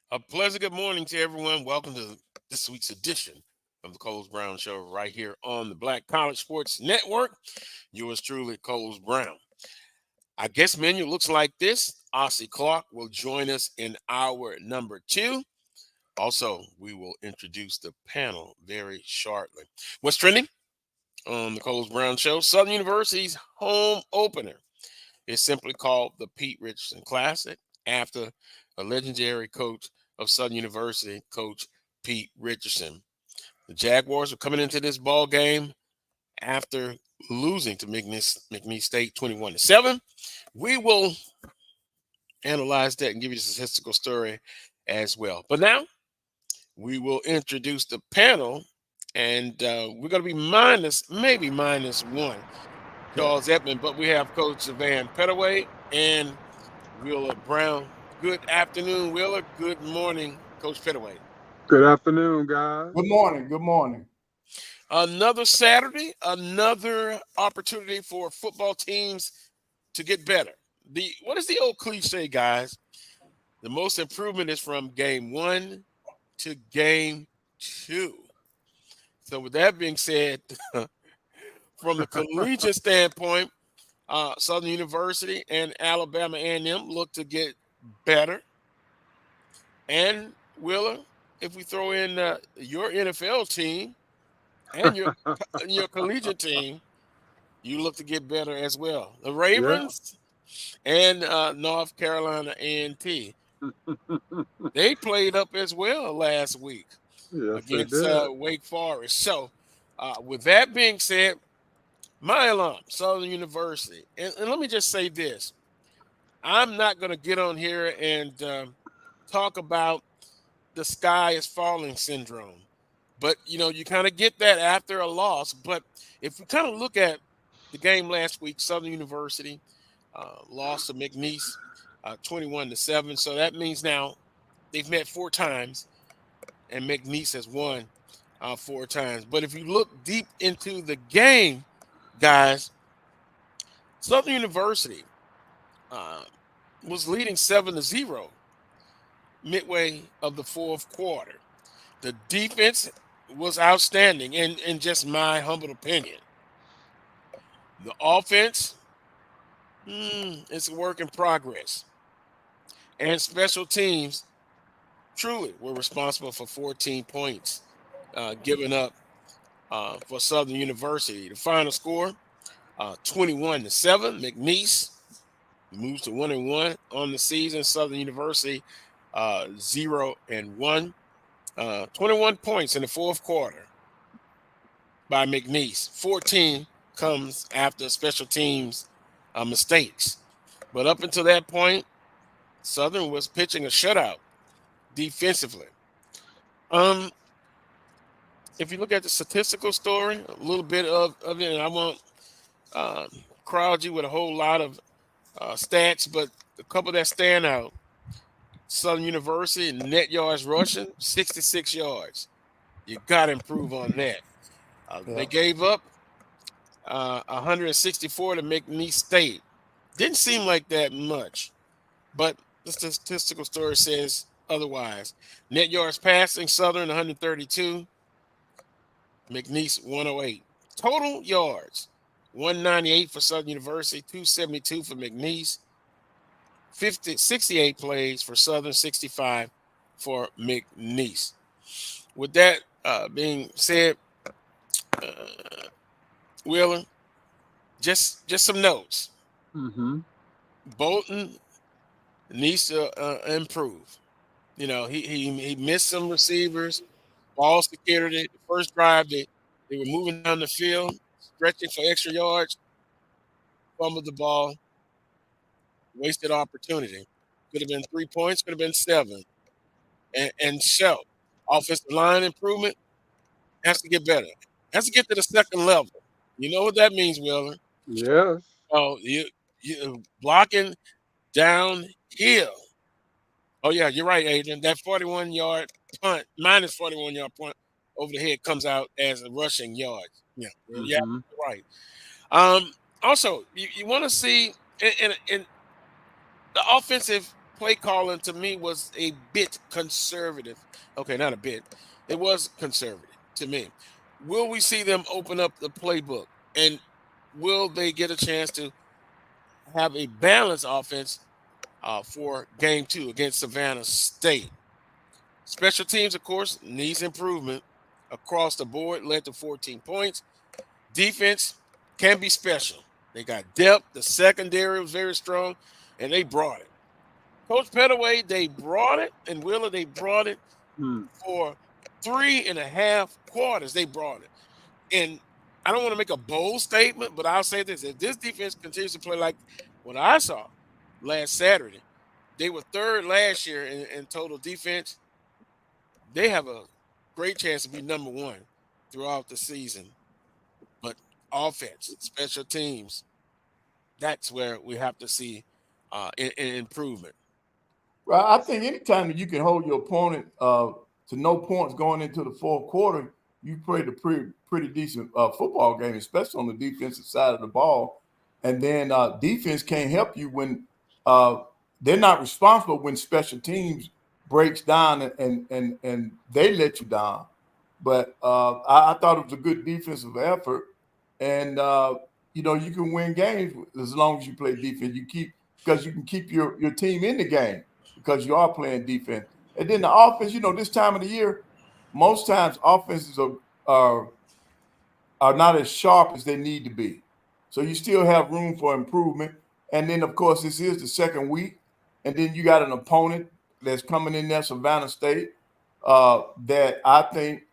A pleasant good morning to everyone. Welcome to this week's edition of the Coles Brown Show right here on the Black College Sports Network. Yours truly, Coles Brown. Our guest menu looks like this. Ossie Clark will join us in hour number 2. Also, we will introduce the panel very shortly. What's trending on the Coles Brown Show? Southern University's home opener is simply called the Pete Richardson Classic after a legendary coach of Southern University, Coach Pete Richardson. The Jaguars are coming into this ball game after losing to McNeese State 21-7. We will analyze that and give you the statistical story as well. But now we will introduce the panel, and we're going to be maybe minus one, Charles Edmond, but we have Coach Vann Pettaway and Wheeler Brown. Good afternoon, Wheeler. Good morning, Coach Pettaway. Good afternoon, guys. Good morning. Good morning. Another Saturday, another opportunity for football teams to get better. What is the old cliche, guys? The most improvement is from game 1 to game 2. So with that being said, from the collegiate standpoint, Southern University and Alabama A&M look to get better. And Wheeler, if we throw in your NFL team and your collegiate team, you look to get better as well. The Ravens and North Carolina A&T, they played up as well last week against Wake Forest. So with that being said, my alum, Southern University, and let me just say this. I'm not going to get on here and talk about the sky is falling syndrome. But, you kind of get that after a loss. But if we kind of look at the game last week, Southern University lost to McNeese 21-7. So that means now they've met 4 times, and McNeese has won 4 times. But if you look deep into the game, guys, Southern University was leading 7-0 midway of the fourth quarter. The defense was outstanding, in just my humble opinion. The offense, it's a work in progress. And special teams truly were responsible for 14 points given up for Southern University. The final score, 21-7. McNeese moves to 1-1 on the season. Southern University 0-1. 21 points in the fourth quarter by McNeese. 14 comes after special teams mistakes. But up until that point, Southern was pitching a shutout defensively. If you look at the statistical story, a little bit of it, and I won't crowd you with a whole lot of stats, but a couple that stand out. Southern University net yards rushing, 66 yards. You got to improve on that. They gave up 164 to McNeese State. Didn't seem like that much, but the statistical story says otherwise. Net yards passing, Southern 132, McNeese 108. Total yards, 198 for Southern University, 272 for McNeese. 68 plays for Southern, 65 for McNeese. With that being said, Wheeler, just some notes. Mm-hmm. Bolton needs to improve. He missed some receivers, ball security. The first drive, they were moving down the field, stretching for extra yards, fumbled the ball. Wasted opportunity. Could have been 3 points, could have been 7. And so, offensive line improvement has to get better. Has to get to the second level. You know what that means, Wheeler? Yes. Oh, you blocking downhill. Oh, yeah, you're right, Adrian. That 41-yard punt, minus 41-yard punt over the head comes out as a rushing yard. Yeah, yeah, right. Also, you want to see in the offensive play calling to me was a bit conservative. Okay, not a bit. It was conservative to me. Will we see them open up the playbook? And will they get a chance to have a balanced offense for game 2 against Savannah State? Special teams, of course, needs improvement across the board, led to 14 points. Defense can be special. They got depth. The secondary was very strong, and they brought it. Coach Pettaway, they brought it, and Wheeler, they brought it Hmm. for 3.5 quarters. They brought it. And I don't want to make a bold statement, but I'll say this. If this defense continues to play like what I saw last Saturday, they were third last year in total defense. They have a great chance to be number 1 throughout the season. But offense, special teams, that's where we have to see an improvement. Well, I think anytime that you can hold your opponent to no points going into the fourth quarter, you played a pretty decent football game, especially on the defensive side of the ball. And then defense can't help you when they're not responsible when special teams breaks down and they let you down. But I thought it was a good defensive effort, and you can win games as long as you play defense. Because you can keep your team in the game because you are playing defense. And then the offense, this time of the year, most times offenses are not as sharp as they need to be. So you still have room for improvement. And then, of course, this is the second week. And then you got an opponent that's coming in there, Savannah State, that I think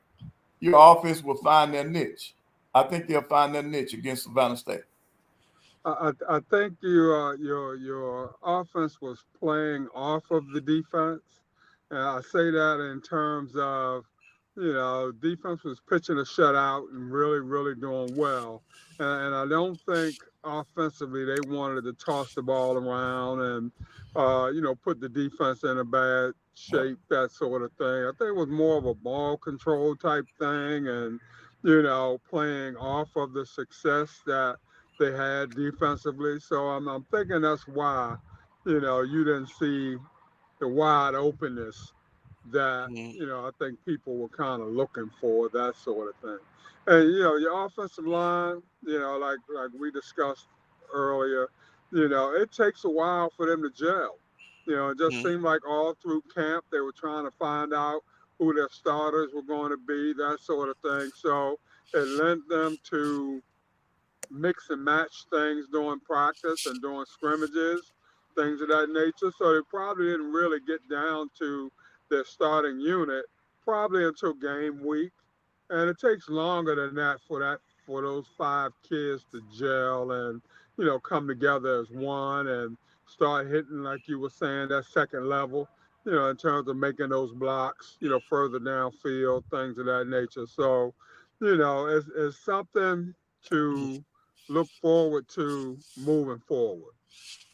your offense will find their niche. I think they'll find their niche against Savannah State. I think your offense was playing off of the defense, and I say that in terms of defense was pitching a shutout and really doing well, and I don't think offensively they wanted to toss the ball around and put the defense in a bad shape, that sort of thing. I think it was more of a ball control type thing, and playing off of the success that they had defensively. So I'm thinking that's why, you didn't see the wide openness that, Mhm. I think people were kind of looking for, that sort of thing. And, your offensive line, like we discussed earlier, it takes a while for them to gel. It just Mhm. seemed like all through camp they were trying to find out who their starters were going to be, that sort of thing. So it lent them to mix and match things during practice and during scrimmages, things of that nature. So they probably didn't really get down to their starting unit probably until game week. And it takes longer than that for those 5 kids to gel and come together as one and start hitting, like you were saying, that second level. In terms of making those blocks, further downfield, things of that nature. So, it's something to look forward to moving forward,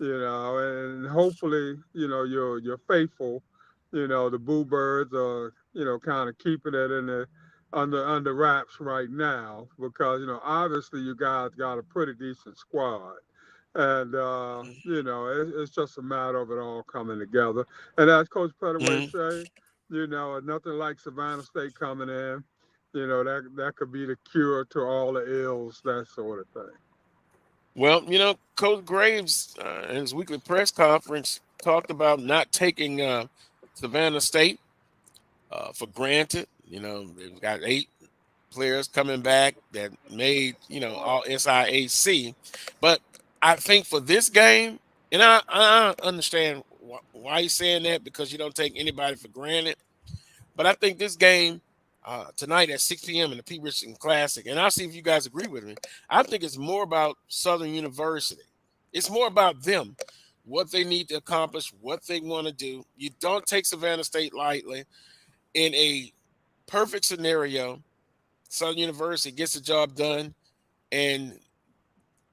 and hopefully, you're faithful, the Boo Birds are, kind of keeping it in the under wraps right now because, obviously you guys got a pretty decent squad. And it's just a matter of it all coming together. And as Coach Pettaway Mhm. say, nothing like Savannah State coming in. That could be the cure to all the ills, that sort of thing. Well, Coach Graves in his weekly press conference talked about not taking Savannah State for granted. They've got 8 players coming back that made, all SIAC. But I think for this game, and I understand why he's saying that because you don't take anybody for granted. But I think this game tonight at 6 p.m. in the Pete Richardson Classic, and I'll see if you guys agree with me. I think it's more about Southern University. It's more about them, what they need to accomplish, what they want to do. You don't take Savannah State lightly. In a perfect scenario, Southern University gets the job done, and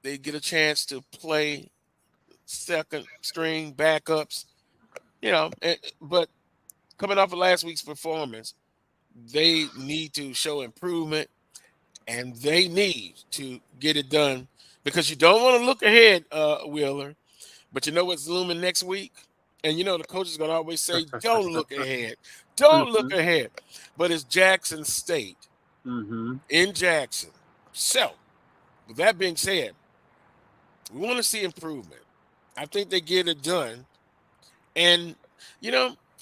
they get a chance to play second string backups. But coming off of last week's performance, they need to show improvement and they need to get it done because you don't want to look ahead, Wheeler. But you know what's looming next week? And the coach is going to always say, don't look ahead. Don't look ahead. But it's Jackson State in Jackson. So, with that being said, we want to see improvement. I think they get it done. And,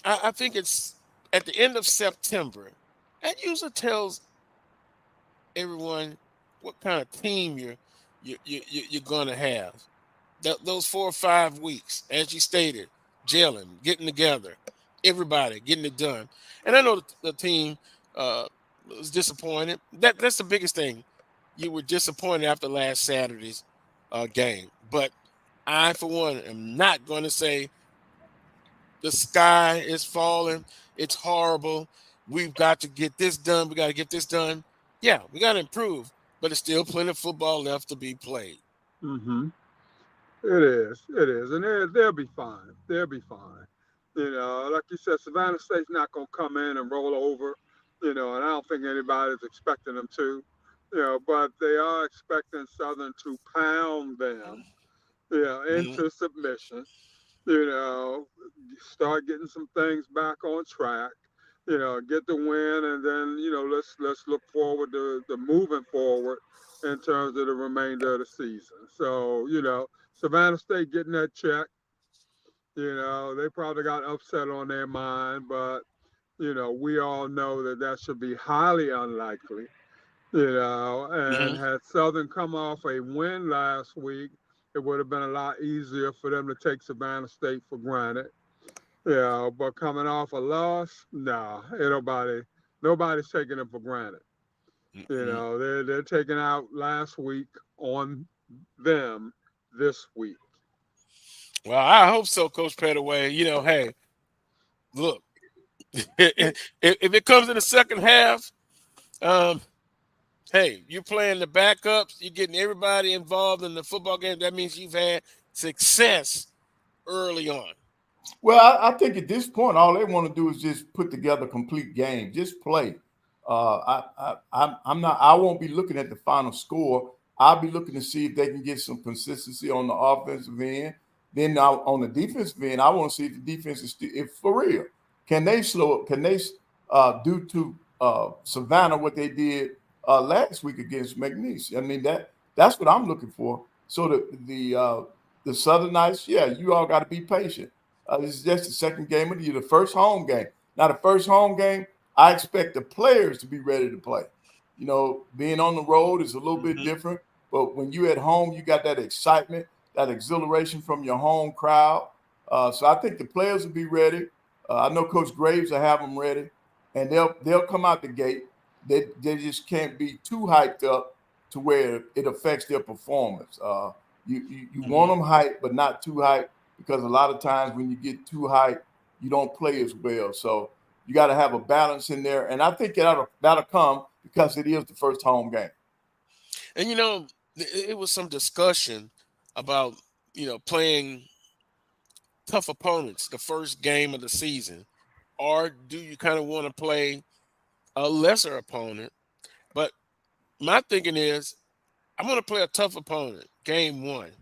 I think it's at the end of September. That usually tells everyone what kind of team you're going to have. Those 4 or 5 weeks, as you stated, gelling, getting together, everybody getting it done. And I know the team was disappointed. That's the biggest thing. You were disappointed after last Saturday's game. But I, for one, am not going to say the sky is falling. It's horrible. We've got to get this done. We got to get this done. Yeah, we got to improve. But there's still plenty of football left to be played. It is, and they'll be fine. They'll be fine. Like you said, Savannah State's not going to come in and roll over. And I don't think anybody's expecting them to. But they are expecting Southern to pound them, into submission. Start getting some things back on track. Get the win, and then let's look forward to moving forward in terms of the remainder of the season. So Savannah State getting that check. They probably got upset on their mind, but we all know that should be highly unlikely. And had Southern come off a win last week, it would have been a lot easier for them to take Savannah State for granted. But coming off a loss, nobody's taking it for granted. They're taking out last week on them this week. Well, I hope so, Coach Pettaway. Hey, look, if it comes in the second half, hey, you're playing the backups, you're getting everybody involved in the football game. That means you've had success early on. Well, I think at this point, all they want to do is just put together a complete game, just play. I won't be looking at the final score. I'll be looking to see if they can get some consistency on the offensive end. Then now on the defensive end, I want to see if the defense is if for real. Can they slow up? Can they do to Savannah what they did last week against McNeese? I mean, that's what I'm looking for. So the Southern Knights, you all got to be patient. This is just the second game of the year, the first home game. Now, the first home game, I expect the players to be ready to play. Being on the road is a little bit different, but when you're at home, you got that excitement, that exhilaration from your home crowd. So I think the players will be ready. I know Coach Graves will have them ready, and they'll come out the gate. They just can't be too hyped up to where it affects their performance. You want them hyped, but not too hyped, because a lot of times when you get too hyped, you don't play as well. So you got to have a balance in there, and I think that'll come because it is the first home game. And it was some discussion about playing tough opponents the first game of the season, or do you kind of want to play a lesser opponent? But my thinking is, I'm going to play a tough opponent game one,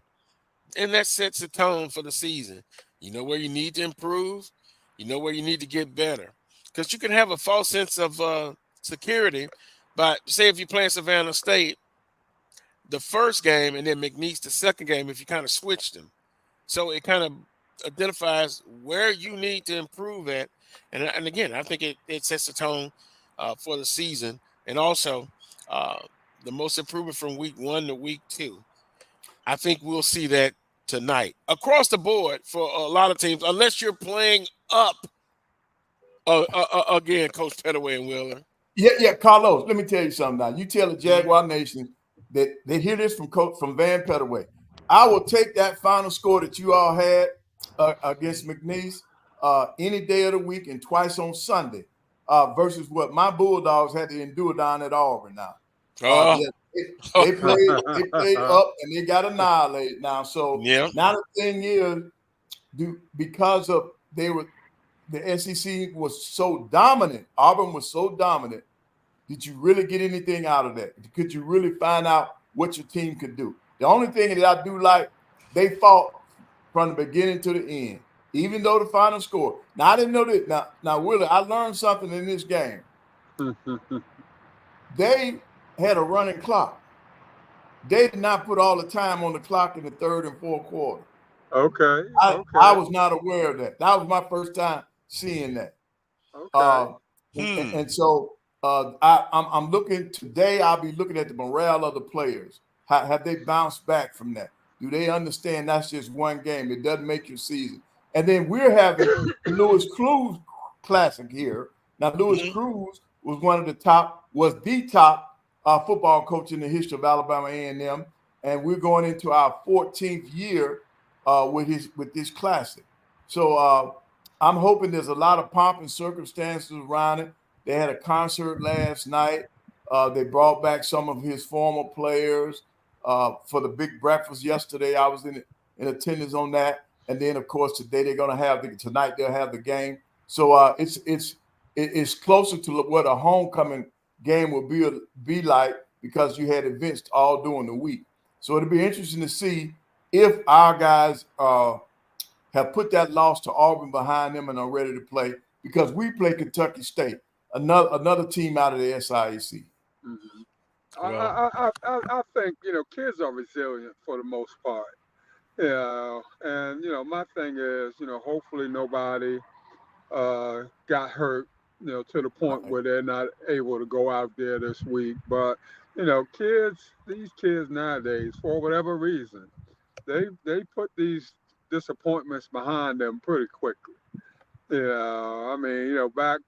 and that sets the tone for the season. You know where you need to improve, you know where you need to get better, because you can have a false sense of security. But say if you're playing Savannah State the first game and then McNeese the second game, if you kind of switch them, so it kind of identifies where you need to improve at. And again, I think it sets the tone for the season, and also the most improvement from week 1 to week 2. I think we'll see that tonight across the board for a lot of teams, unless you're playing up again, Coach Pettaway and Wheeler. Yeah, Carlos, let me tell you something now. You tell the Jaguar Nation that they hear this from Vann Pettaway. I will take that final score that you all had against McNeese any day of the week and twice on Sunday versus what my Bulldogs had to endure down at Auburn now. They played up and they got annihilated now. So now the thing is, because of the SEC was so dominant, Auburn was so dominant, did you really get anything out of that? Could you really find out what your team could do? The only thing that I do like, they fought from the beginning to the end. even though the final score. Now, I didn't know that. Now, Willie, I learned something in this game. They had a running clock. They did not put all the time on the clock in the third and fourth quarter. Okay. I was not aware of that. That was my first time seeing that. Okay. And so I'm looking today. I'll be looking at the morale of the players. Have they bounced back from that? Do they understand that's just one game? It doesn't make your season. And then we're having the Lewis Cruz Classic here. Now, Lewis Cruz was the top football coach in the history of Alabama A&M, and we're going into our 14th year with this classic. So I'm hoping there's a lot of pomp and circumstances around it. They had a concert last night. They brought back some of his former players for the big breakfast yesterday. I was in attendance on that. And then, of course, today tonight they'll have the game. So it's closer to what a homecoming game will be like, because you had events all during the week. So it'll be interesting to see if our guys have put that loss to Auburn behind them and are ready to play, because we play Kentucky State, another team out of the SIAC. Mm-hmm. I think, kids are resilient for the most part. Yeah, and my thing is, hopefully nobody got hurt, to the point where they're not able to go out there this week. But these kids nowadays, for whatever reason, they put these disappointments behind them pretty quickly. I mean, back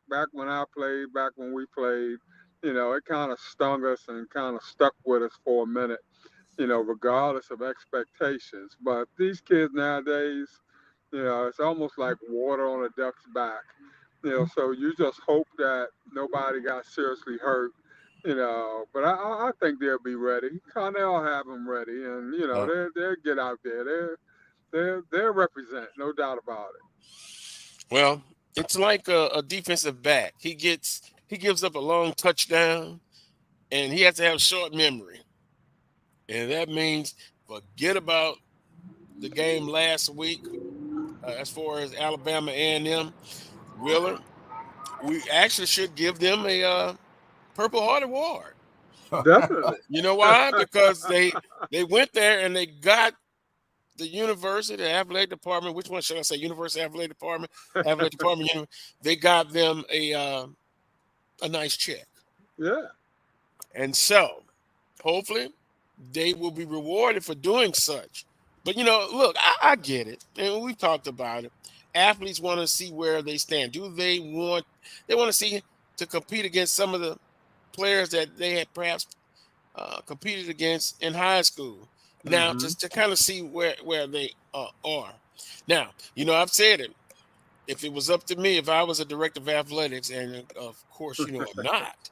when we played, it kind of stung us and kind of stuck with us for a minute, regardless of expectations. But these kids nowadays, it's almost like water on a duck's back. So you just hope that nobody got seriously hurt, but I think they'll be ready. Connell have them ready, and, they'll get out there. They'll represent, no doubt about it. Well, it's like a defensive back. He gives up a long touchdown, and he has to have short memory. And that means forget about the game last week as far as Alabama A&M. Willer, we actually should give them a Purple Heart Award. Definitely. You know why? Because they went there and they got the university, the athletic department. Which one should I say? University athletic department. They got them a nice check. Yeah. And so, hopefully, they will be rewarded for doing such. But, look, I get it. And we've talked about it. Athletes want to see where they stand. They want to see to compete against some of the players that they had perhaps competed against in high school. Now, just to kind of see where they are. Now, I've said it. If it was up to me, if I was a director of athletics, and of course, I'm not,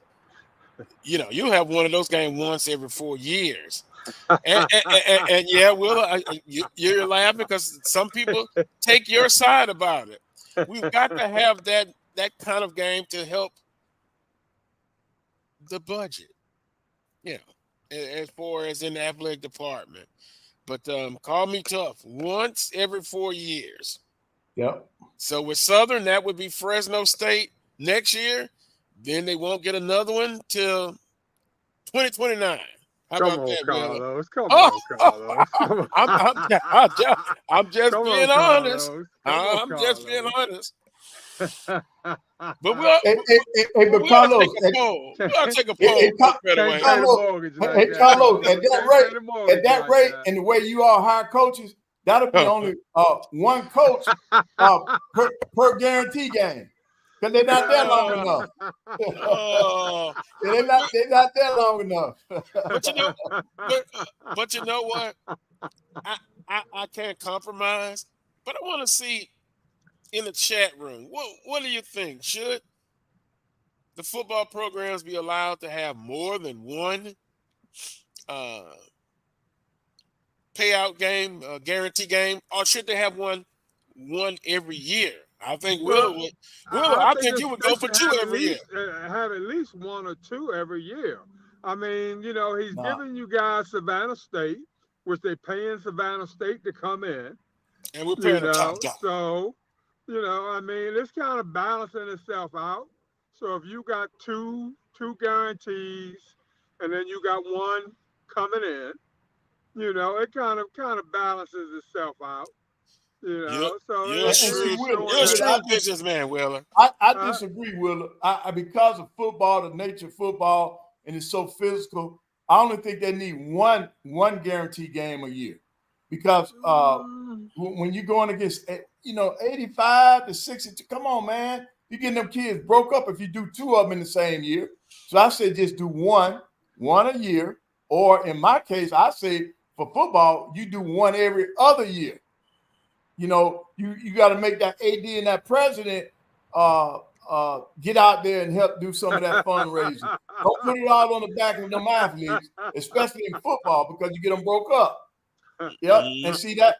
you have one of those games once every 4 years. And yeah, Will, you're laughing because some people take your side about it. We've got to have that kind of game to help the budget, as far as in the athletic department. But call me tough. Once every 4 years. Yep. So with Southern, that would be Fresno State next year. Then they won't get another one till 2029. How Come about on, that, Carlos. Come on, Carlos. I'm just Come being on, honest. Carlos. I'm just being honest. But But Carlos, we'll take a poll. Carlos, at that rate, and the way you all hire coaches, that'll be only one coach per guarantee game. Because they're not there long enough. They're not there long enough. But you know what? I can't compromise. But I want to see in the chat room, what do you think? Should the football programs be allowed to have more than one payout game, guarantee game, or should they have one every year? I think I think you would go for two every year. Have at least one or two every year. I mean, he's giving you guys Savannah State, which they paying Savannah State to come in. And we're paying the top. So I mean, it's kind of balancing itself out. So if you got two guarantees, and then you got one coming in, it kind of balances itself out. You're So you're a And see, shrewd Will, showing you're a that. I, shrewd businessman, Wheeler. I Uh, disagree, Will. Because of football, the nature of football, and it's so physical. I only think they need one guarantee game a year, because mm, when you're going against 85 to 60, come on, man, you're getting them kids broke up if you do two of them in the same year. So I said just do one a year, or in my case, I say for football you do one every other year. You got to make that AD and that president get out there and help do some of that fundraising. Don't put it all on the back of them athletes, especially in football, because you get them broke up. Yep. And Mhm. see that.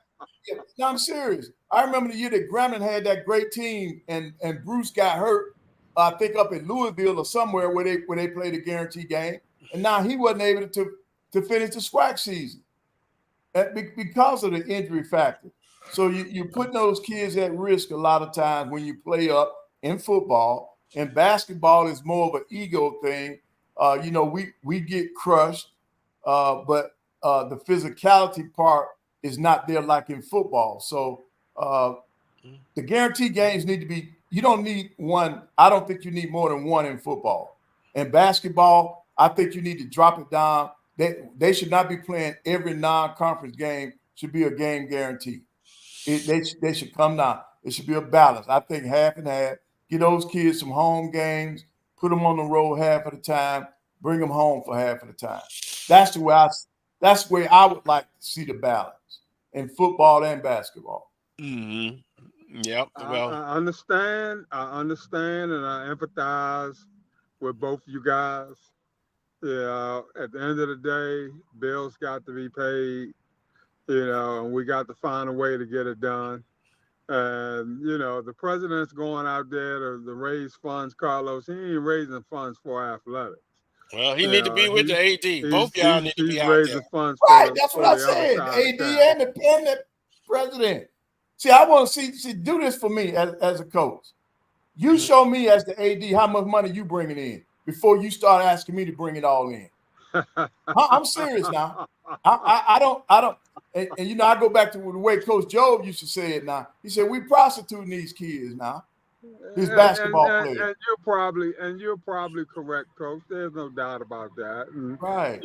Yeah, no, I'm serious. I remember the year that Grambling had that great team, and Bruce got hurt. I think up in Louisville or somewhere where they played a guarantee game, and now he wasn't able to finish the SWAC season because of the injury factor. So you're putting those kids at risk a lot of times when you play up in football. And basketball is more of an ego thing. We get crushed, but the physicality part is not there like in football. So the guarantee games need to be. You don't need one. I don't think you need more than one in football. And basketball, I think you need to drop it down. They should not be playing every non-conference game. Should be a game guarantee. They should come down. It should be a balance. I think half and half. Get those kids some home games. Put them on the road half of the time. Bring them home for half of the time. That's the way I. That's where I would like to see the balance in football and basketball. Mhm. Yep. I, Well, I understand. I understand, and I empathize with both you guys. Yeah, at the end of the day, bills got to be paid, and we got to find a way to get it done. And, the president's going out there to raise funds, Carlos. He ain't raising funds for athletics. he need to be with the He's AD. he's Both y'all he's need to he's be out there. raising funds Right, that's what for I the other said. side of AD town. and the president. See, I want to see do this for me as a coach. You Mhm. show me as the AD how much money you bringing in before you start asking me to bring it all in. I'm serious now. I don't. And I go back to the way Coach Job used to say it. Now he said we prostituting these kids now. These and, basketball and players. and you're probably correct, Coach. There's no doubt about that. And Right.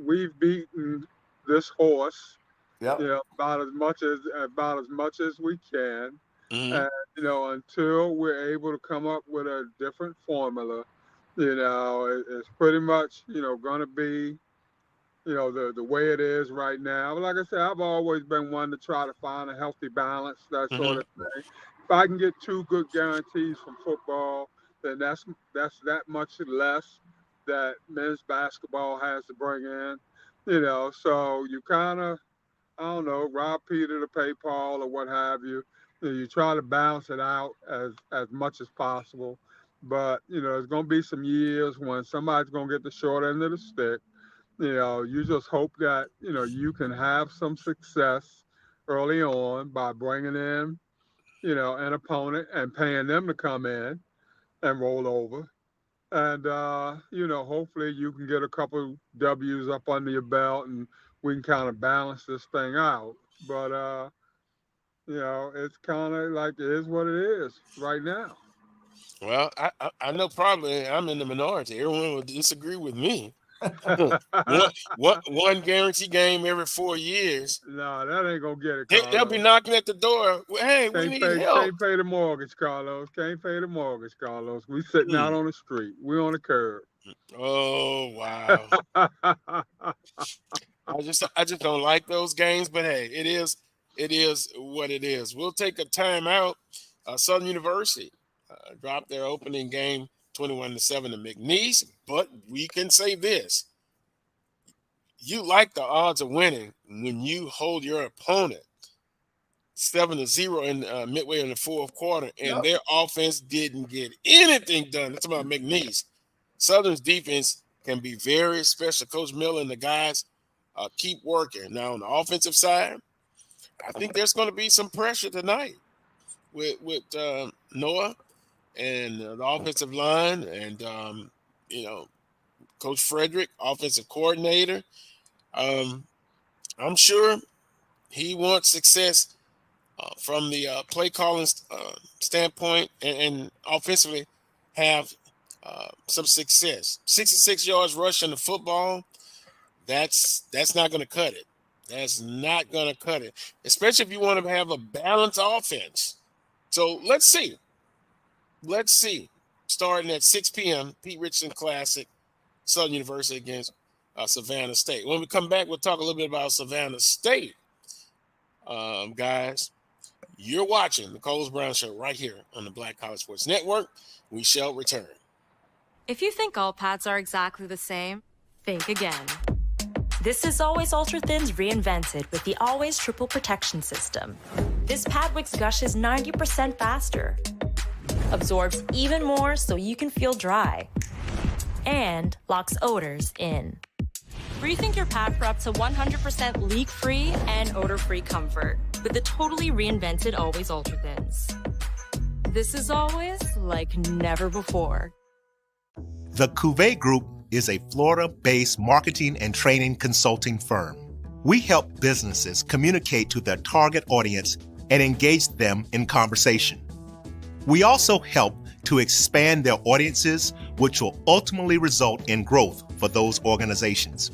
we've beaten this horse, Yep. about as much as we can. Mhm. And until we're able to come up with a different formula, it's pretty much going to be the way it is right now. Like I said, I've always been one to try to find a healthy balance, that sort Mhm. of thing. If I can get two good guarantees from football, then that's that much less that men's basketball has to bring in. So you kind of, I don't know, rob Peter to pay Paul or what have you. You try to balance it out as much as possible. But there's going to be some years when somebody's going to get the short end of the stick. You just hope that you can have some success early on by bringing in an opponent and paying them to come in and roll over. And hopefully you can get a couple W's up under your belt, and we can kind of balance this thing out. But it's kind of like it is what it is right now. Well, I know probably I'm in the minority. Everyone will disagree with me. One guarantee game every 4 years. No, that ain't gonna get it, They'll be Carlos. knocking at the door. Well, hey, we need help. Can't pay the mortgage, Carlos. Can't pay the mortgage, Carlos. We sitting out Hmm. on the street. We on the curb. Oh wow. I just don't like those games, but hey, it is what it is. We'll take a timeout. Southern University dropped their opening game 21-7 to McNeese, but we can say this: you like the odds of winning when you hold your opponent 7-0 in midway in the fourth quarter, and Yep. their offense didn't get anything done. That's about McNeese. Southern's defense can be very special. Coach Miller and the guys keep working. Now on the offensive side, I think there's going to be some pressure tonight with Noah and the offensive line and, Coach Frederick, offensive coordinator. I'm sure he wants success from the play calling standpoint and offensively have some success. 66 yards rushing the football, that's not going to cut it. That's not going to cut it, especially if you want to have a balanced offense. So let's see. Starting at 6 p.m., Pete Richardson Classic, Southern University against Savannah State. When we come back, we'll talk a little bit about Savannah State. Guys, you're watching the Coles Brown Show right here on the Black College Sports Network. We shall return. If you think all pads are exactly the same, think again. This is Always Ultra Thins reinvented with the Always Triple Protection System. This pad wicks gushes 90% faster, absorbs even more so you can feel dry, and locks odors in. Rethink your pad for up to 100% leak-free and odor-free comfort with the totally reinvented Always Ultra Thins. This is always like never before. The Cuvée Group is a Florida-based marketing and training consulting firm. We help businesses communicate to their target audience and engage them in conversation. We also help to expand their audiences, which will ultimately result in growth for those organizations.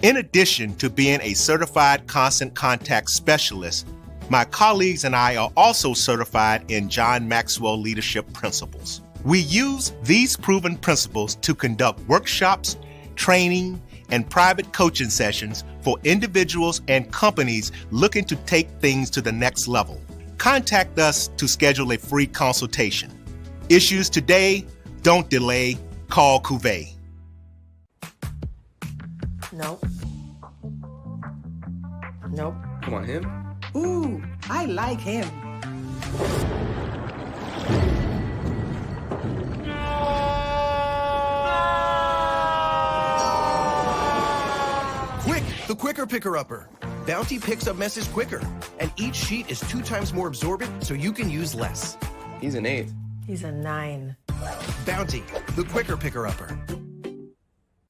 In addition to being a certified constant contact specialist, my colleagues and I are also certified in John Maxwell Leadership Principles. We use these proven principles to conduct workshops, training, and private coaching sessions for individuals and companies looking to take things to the next level. Contact us to schedule a free consultation. Issues today, don't delay, call Cuvée. Nope. Nope. Come on, him? Ooh, I like him. Quick, the quicker picker-upper. Bounty picks up messes quicker, and each sheet is 2 times more absorbent, so you can use less. He's an 8. He's a 9. Bounty, the quicker picker-upper.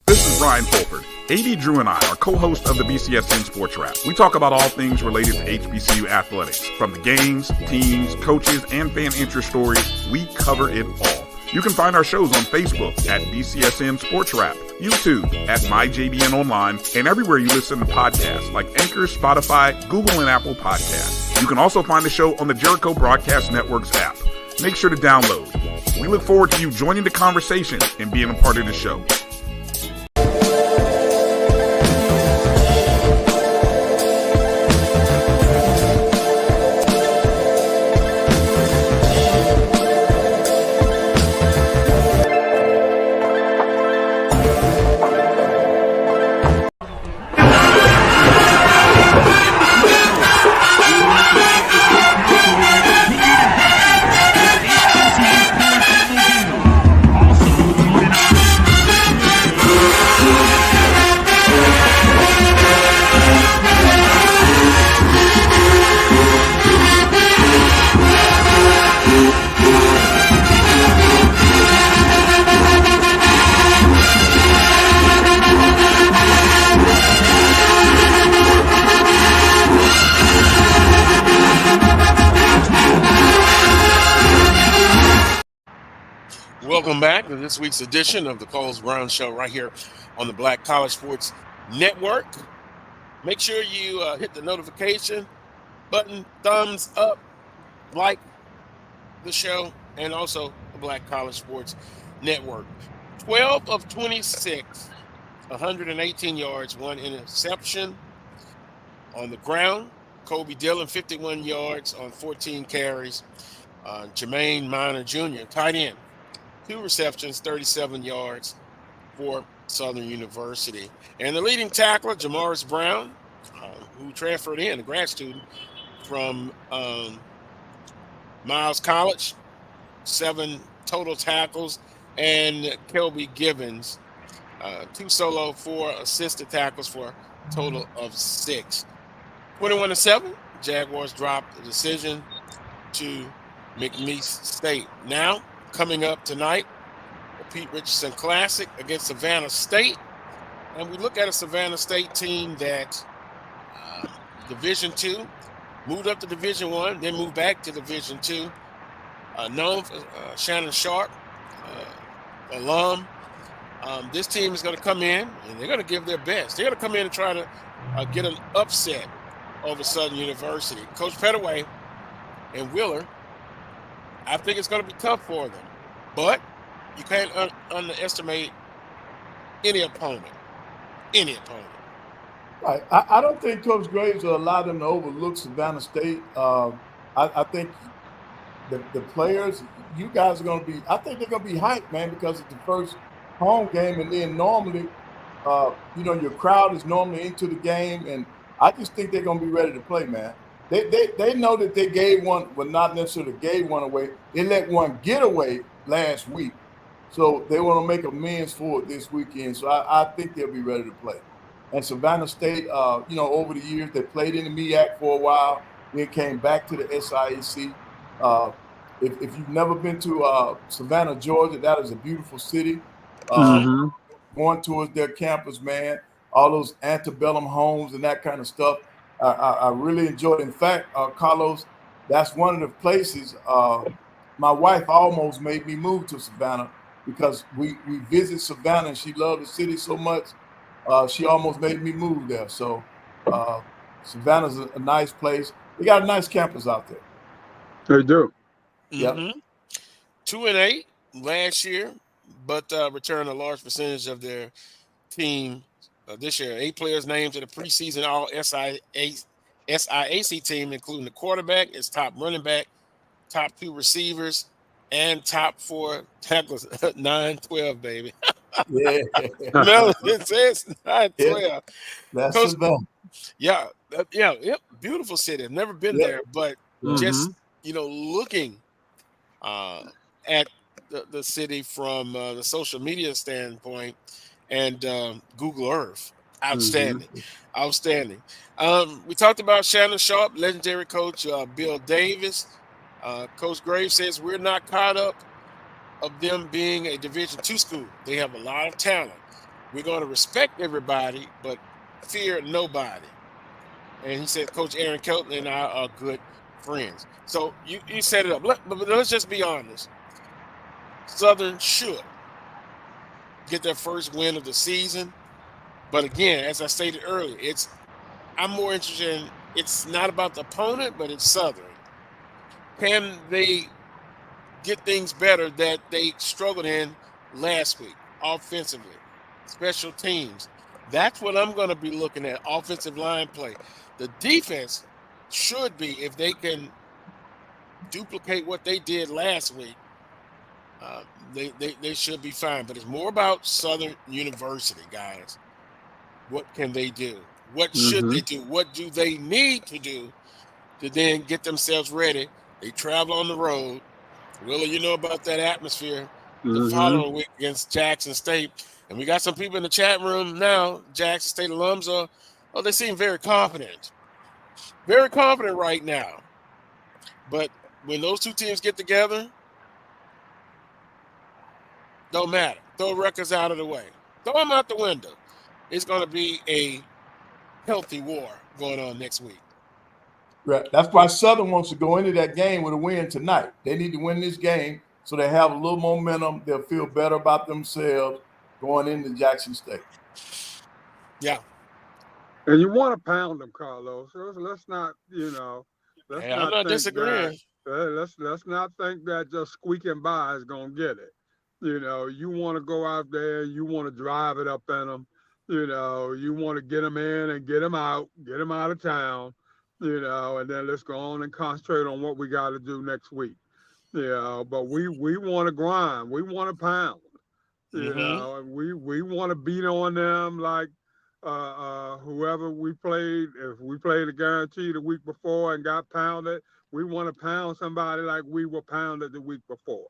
This is Brian Fulford. AD Drew and I are co-hosts of the BCSN Sports Wrap. We talk about all things related to HBCU athletics. From the games, teams, coaches, and fan interest stories, we cover it all. You can find our shows on Facebook at BCSN Sports Wrap, YouTube at MyJBN Online, and everywhere you listen to podcasts like Anchor, Spotify, Google, and Apple Podcasts. You can also find the show on the Jericho Broadcast Network's app. Make sure to download. We look forward to you joining the conversation and being a part of the show. Welcome back to this week's edition of the Coles Brown Show right here on the Black College Sports Network. Make sure you hit the notification button, thumbs up, like the show, and also the Black College Sports Network. 12 of 26, 118 yards, 1 interception on the ground. Kobe Dillon, 51 yards on 14 carries. Jermaine Minor Jr., tight end, 2 receptions, 37 yards for Southern University. And the leading tackler, Jamaris Brown, who transferred in, a grad student from Miles College, 7 total tackles. And Kelby Gibbons, 2 solo, 4 assisted tackles for a total of 6. 21-7, Jaguars dropped the decision to McNeese State. Now, coming up tonight, the Pete Richardson Classic against Savannah State. And we look at a Savannah State team that Division II, moved up to Division I, then moved back to Division II. Known for Shannon Sharp, alum. This team is going to come in, and they're going to give their best. They're going to come in and try to get an upset over Southern University. Coach Pettaway and Wheeler, I think it's going to be tough for them. But you can't underestimate any opponent. Any opponent. Right. I don't think Coach Graves will allow them to overlook Savannah State. I think the players, you guys are going to be, I think they're going to be hyped, man, because it's the first home game. And then normally, your crowd is normally into the game. And I just think they're going to be ready to play, man. They know that they gave one, well, not necessarily gave one away. They let one get away last week. So they want to make amends for it this weekend. So I think they'll be ready to play. And Savannah State, over the years, they played in the MEAC for a while, then came back to the SIAC. If you've never been to Savannah, Georgia, that is a beautiful city. Going towards their campus, man, all those antebellum homes and that kind of stuff. I really enjoyed it. In fact, Carlos, that's one of the places my wife almost made me move to Savannah because we visit Savannah and she loved the city so much. She almost made me move there. So Savannah's a nice place. They got a nice campus out there. They do. Yep. 2-8 last year, but returned a large percentage of their team this year. 8 players named to the preseason All SIAC team, including the quarterback, its top running back, top 2 receivers, and top 4 tacklers. 9-12, baby. Yeah. No, it says 9-12. Yeah. That's Coach, Savannah. Yeah. Beautiful city. I've never been there, but just looking at the city from the social media standpoint and Google Earth, outstanding. We talked about Shannon Sharp, legendary coach Bill Davis. Coach Graves says we're not caught up of them being a Division II school. They have a lot of talent. We're going to respect everybody, but fear nobody. And he said Coach Aaron Kelton and I are good friends. So you set it up. But let's just be honest. Southern should get their first win of the season. But again, as I stated earlier, I'm more interested in, it's not about the opponent, but it's Southern. Can they get things better that they struggled in last week, offensively, special teams? That's what I'm going to be looking at, offensive line play. The defense should be, if they can duplicate what they did last week, they should be fine. But it's more about Southern University, guys. What can they do? What should they do? What do they need to do to then get themselves ready? They travel on the road. Willie, you know about that atmosphere the following week against Jackson State. And we got some people in the chat room now. Jackson State alums they seem very confident. Very confident right now. But when those two teams get together, don't matter. Throw records out of the way. Throw them out the window. It's going to be a healthy war going on next week. Right. That's why Southern wants to go into that game with a win tonight. They need to win this game so they have a little momentum. They'll feel better about themselves going into Jackson State. Yeah. And you want to pound them, Carlos. Let's not, I'm not disagreeing. Let's not think that just squeaking by is going to get it. You want to go out there, you want to drive it up in them. You want to get them in and get them out of town. And then let's go on and concentrate on what we got to do next week. But we want to grind. We want to pound. And we want to beat on them like whoever we played. If we played a guarantee the week before and got pounded, we want to pound somebody like we were pounded the week before.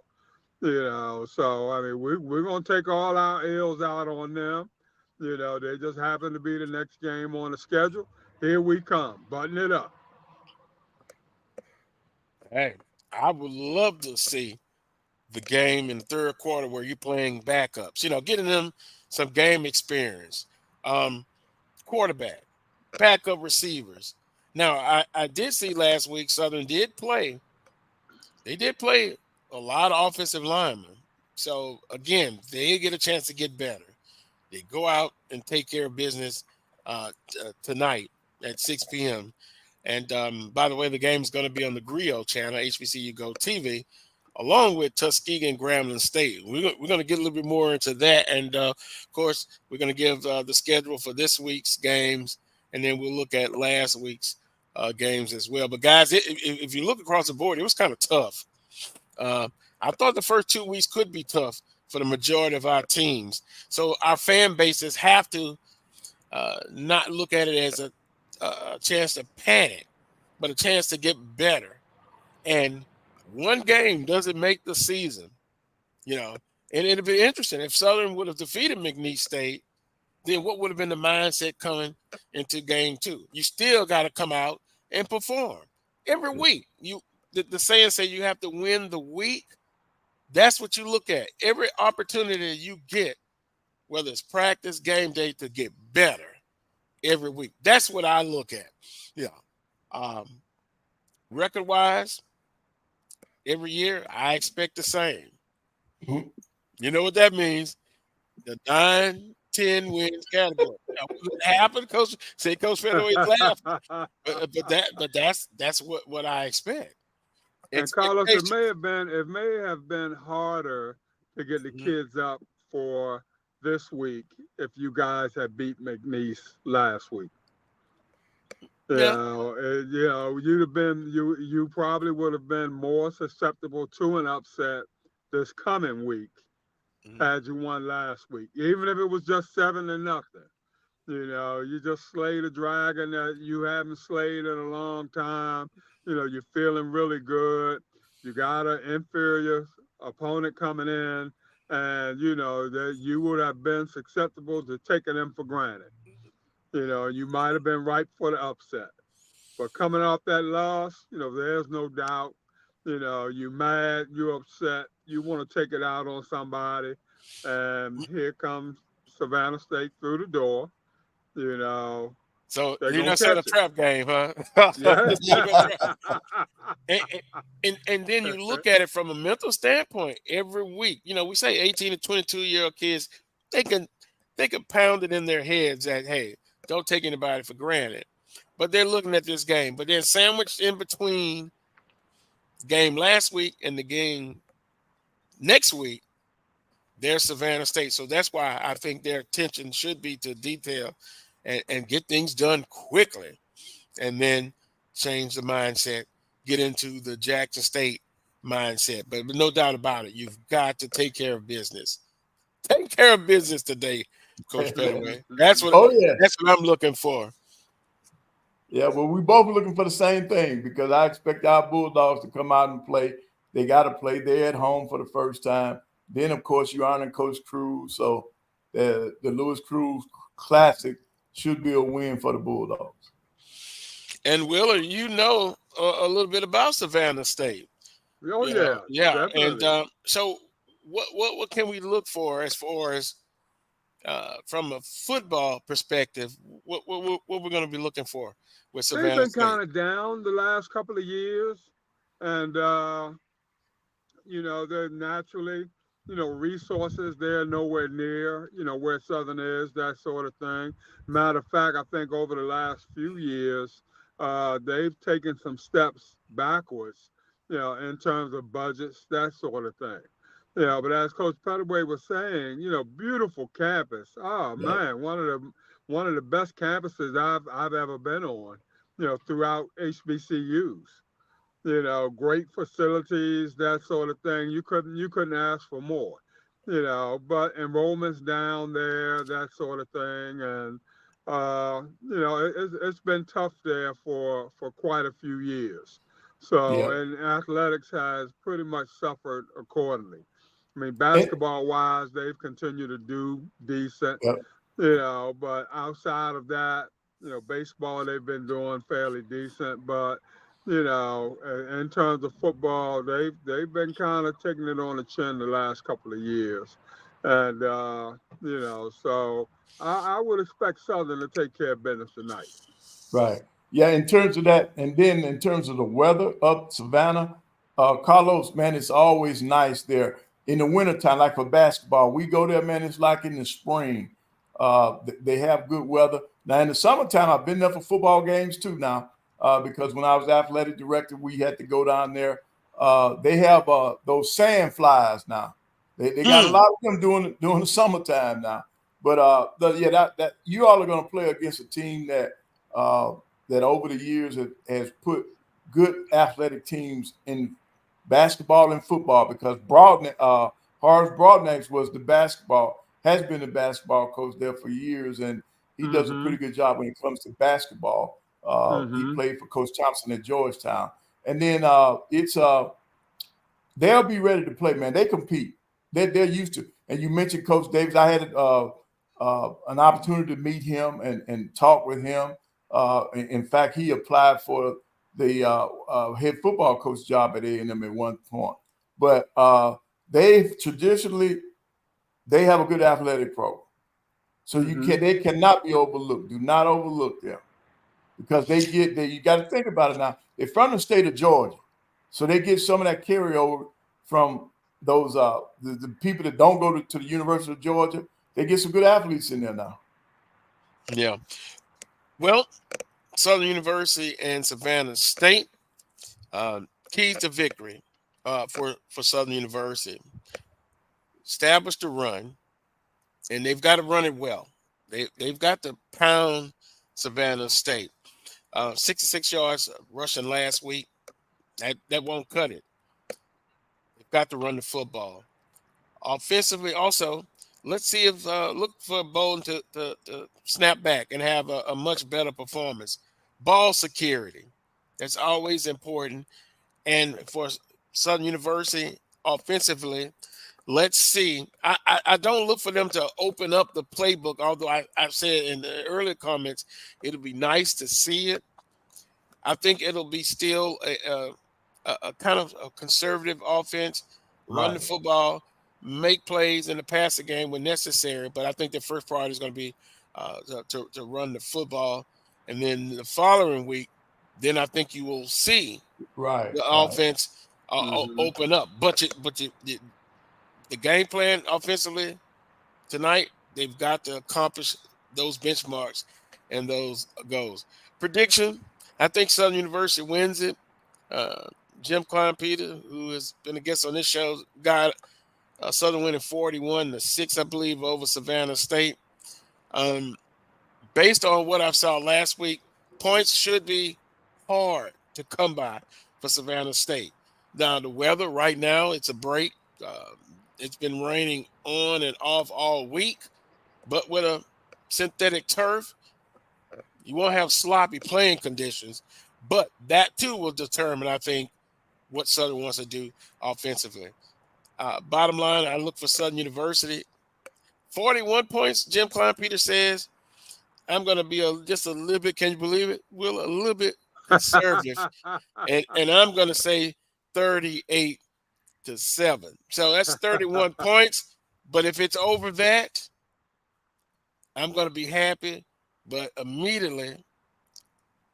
So I mean, we're gonna take all our L's out on them. They just happen to be the next game on the schedule. Here we come, button it up. Hey, I would love to see the game in the third quarter where you're playing backups, getting them some game experience. Quarterback, backup receivers. Now, I did see last week Southern did play. They did play a lot of offensive linemen. So, again, they get a chance to get better. They go out and take care of business tonight at 6 p.m. And by the way, the game is going to be on the Grio channel, HBCU Go TV, along with Tuskegee and Grambling State. We're going to get a little bit more into that. And, of course, we're going to give the schedule for this week's games, and then we'll look at last week's games as well. But, guys, if you look across the board, it was kind of tough. I thought the first 2 weeks could be tough for the majority of our teams. So our fan bases have to not look at it as a chance to panic, but a chance to get better. And one game doesn't make the season, and it'd be interesting. If Southern would have defeated McNeese State, then what would have been the mindset coming into game 2? You still got to come out and perform every week. The saying say you have to win the week. That's what you look at. Every opportunity you get, whether it's practice, game day, to get better every week. That's what I look at. Record-wise, every year I expect the same. Mhm. You know what that means? The 9-10 wins category. Now, will it happen? Coach Pettaway laughing. But that's what I expect. And Carlos, it may have been harder to get the kids up for this week if you guys had beat McNeese last week. You probably would have been more susceptible to an upset this coming week had you won last week, even if it was just 7-0. You just slayed a dragon that you haven't slayed in a long time. You're feeling really good. You got an inferior opponent coming in, and that you would have been susceptible to taking them for granted. You might have been ripe for the upset. But coming off that loss, there's no doubt, you're mad, you're upset, you want to take it out on somebody. And here comes Savannah State through the door, So you're not saying a trap game, huh? And then you look at it from a mental standpoint every week. We say 18 to 22-year-old kids, they can pound it in their heads that, hey, don't take anybody for granted. But they're looking at this game. But then sandwiched in between the game last week and the game next week, there's Savannah State. So that's why I think their attention should be to detail and get things done quickly, and then change the mindset, get into the Jackson State mindset. But no doubt about it, you've got to take care of business. Take care of business today, Coach Pettaway. That's what I'm looking for. Yeah, well, we both are looking for the same thing because I expect our Bulldogs to come out and play. They got to play. They're at home for the first time. Then, of course, you're honoring Coach Cruz. So the Lewis Cruz Classic should be a win for the Bulldogs. And Willer, a little bit about Savannah State. Oh, yeah. Definitely. And so what can we look for as far as from a football perspective? What we're going to be looking for with Savannah State? They've been kind of down the last couple of years, and they're naturally, resources they're nowhere near, where Southern is, that sort of thing. Matter of fact, I think over the last few years, they've taken some steps backwards, in terms of budgets, that sort of thing. But as Coach Pettaway was saying, beautiful campus. Oh man, one of the best campuses I've ever been on, throughout HBCUs. Great facilities, that sort of thing. You couldn't ask for more. But enrollment's down there, that sort of thing, and it's been tough there for quite a few years. So, and athletics has pretty much suffered accordingly. I mean, basketball-wise, they've continued to do decent, but outside of that, baseball, they've been doing fairly decent. But In terms of football, they've been kind of taking it on the chin the last couple of years, and so I would expect Southern to take care of business tonight. Right. Yeah, in terms of that, and then in terms of the weather up Savannah, Carlos, man, it's always nice there in the wintertime, like for basketball. We go there, man, it's like in the spring. They have good weather. Now, in the summertime, I've been there for football games too now, because when I was athletic director, we had to go down there. They have those sand flies now. They got a lot of them during the summertime now. But that you all are going to play against a team that over the years has put good athletic teams in basketball and football, because Horace Broadnax has been the basketball coach there for years, and he does a pretty good job when it comes to basketball. He played for Coach Thompson at Georgetown. And then they'll be ready to play, man. They compete. They're used to. And you mentioned Coach Davis. I had an opportunity to meet him and talk with him. In fact, he applied for the head football coach job at A&M at one point. But they have a good athletic program. So they cannot be overlooked. Do not overlook them, because you got to think about it now. They're from the state of Georgia, so they get some of that carryover from those the people that don't go to the University of Georgia. They get some good athletes in there now. Yeah. Well, Southern University and Savannah State, keys to victory for Southern University. Establish the run, and they've got to run it well. They've got to pound Savannah State. 66 yards rushing last week. That won't cut it. They've got to run the football. Offensively, also, let's see if look for Bolden to snap back and have a much better performance. Ball security, that's always important. And for Southern University, offensively, let's see. I don't look for them to open up the playbook, although I've said in the earlier comments, it'll be nice to see it. I think it'll be still a kind of a conservative offense, run the football, make plays in the passing game when necessary. But I think the first priority is going to be to run the football. And then the following week, then I think you will see the offense open up. But the game plan offensively tonight, they've got to accomplish those benchmarks and those goals. Prediction, I think Southern University wins it. Jim Klein-Peter, who has been a guest on this show, got Southern winning 41-6, I believe, over Savannah State. Based on what I saw last week, points should be hard to come by for Savannah State. Now, the weather right now, it's a break. It's been raining on and off all week, but with a synthetic turf, you won't have sloppy playing conditions, but that too will determine, I think, what Southern wants to do offensively. Bottom line, I look for Southern University. 41 points, Jim Klein-Peter says. I'm going to be just a little bit, can you believe it? Will a little bit conservative. and I'm going to say 38-7. So that's 31 points. But if it's over that, I'm going to be happy. But immediately,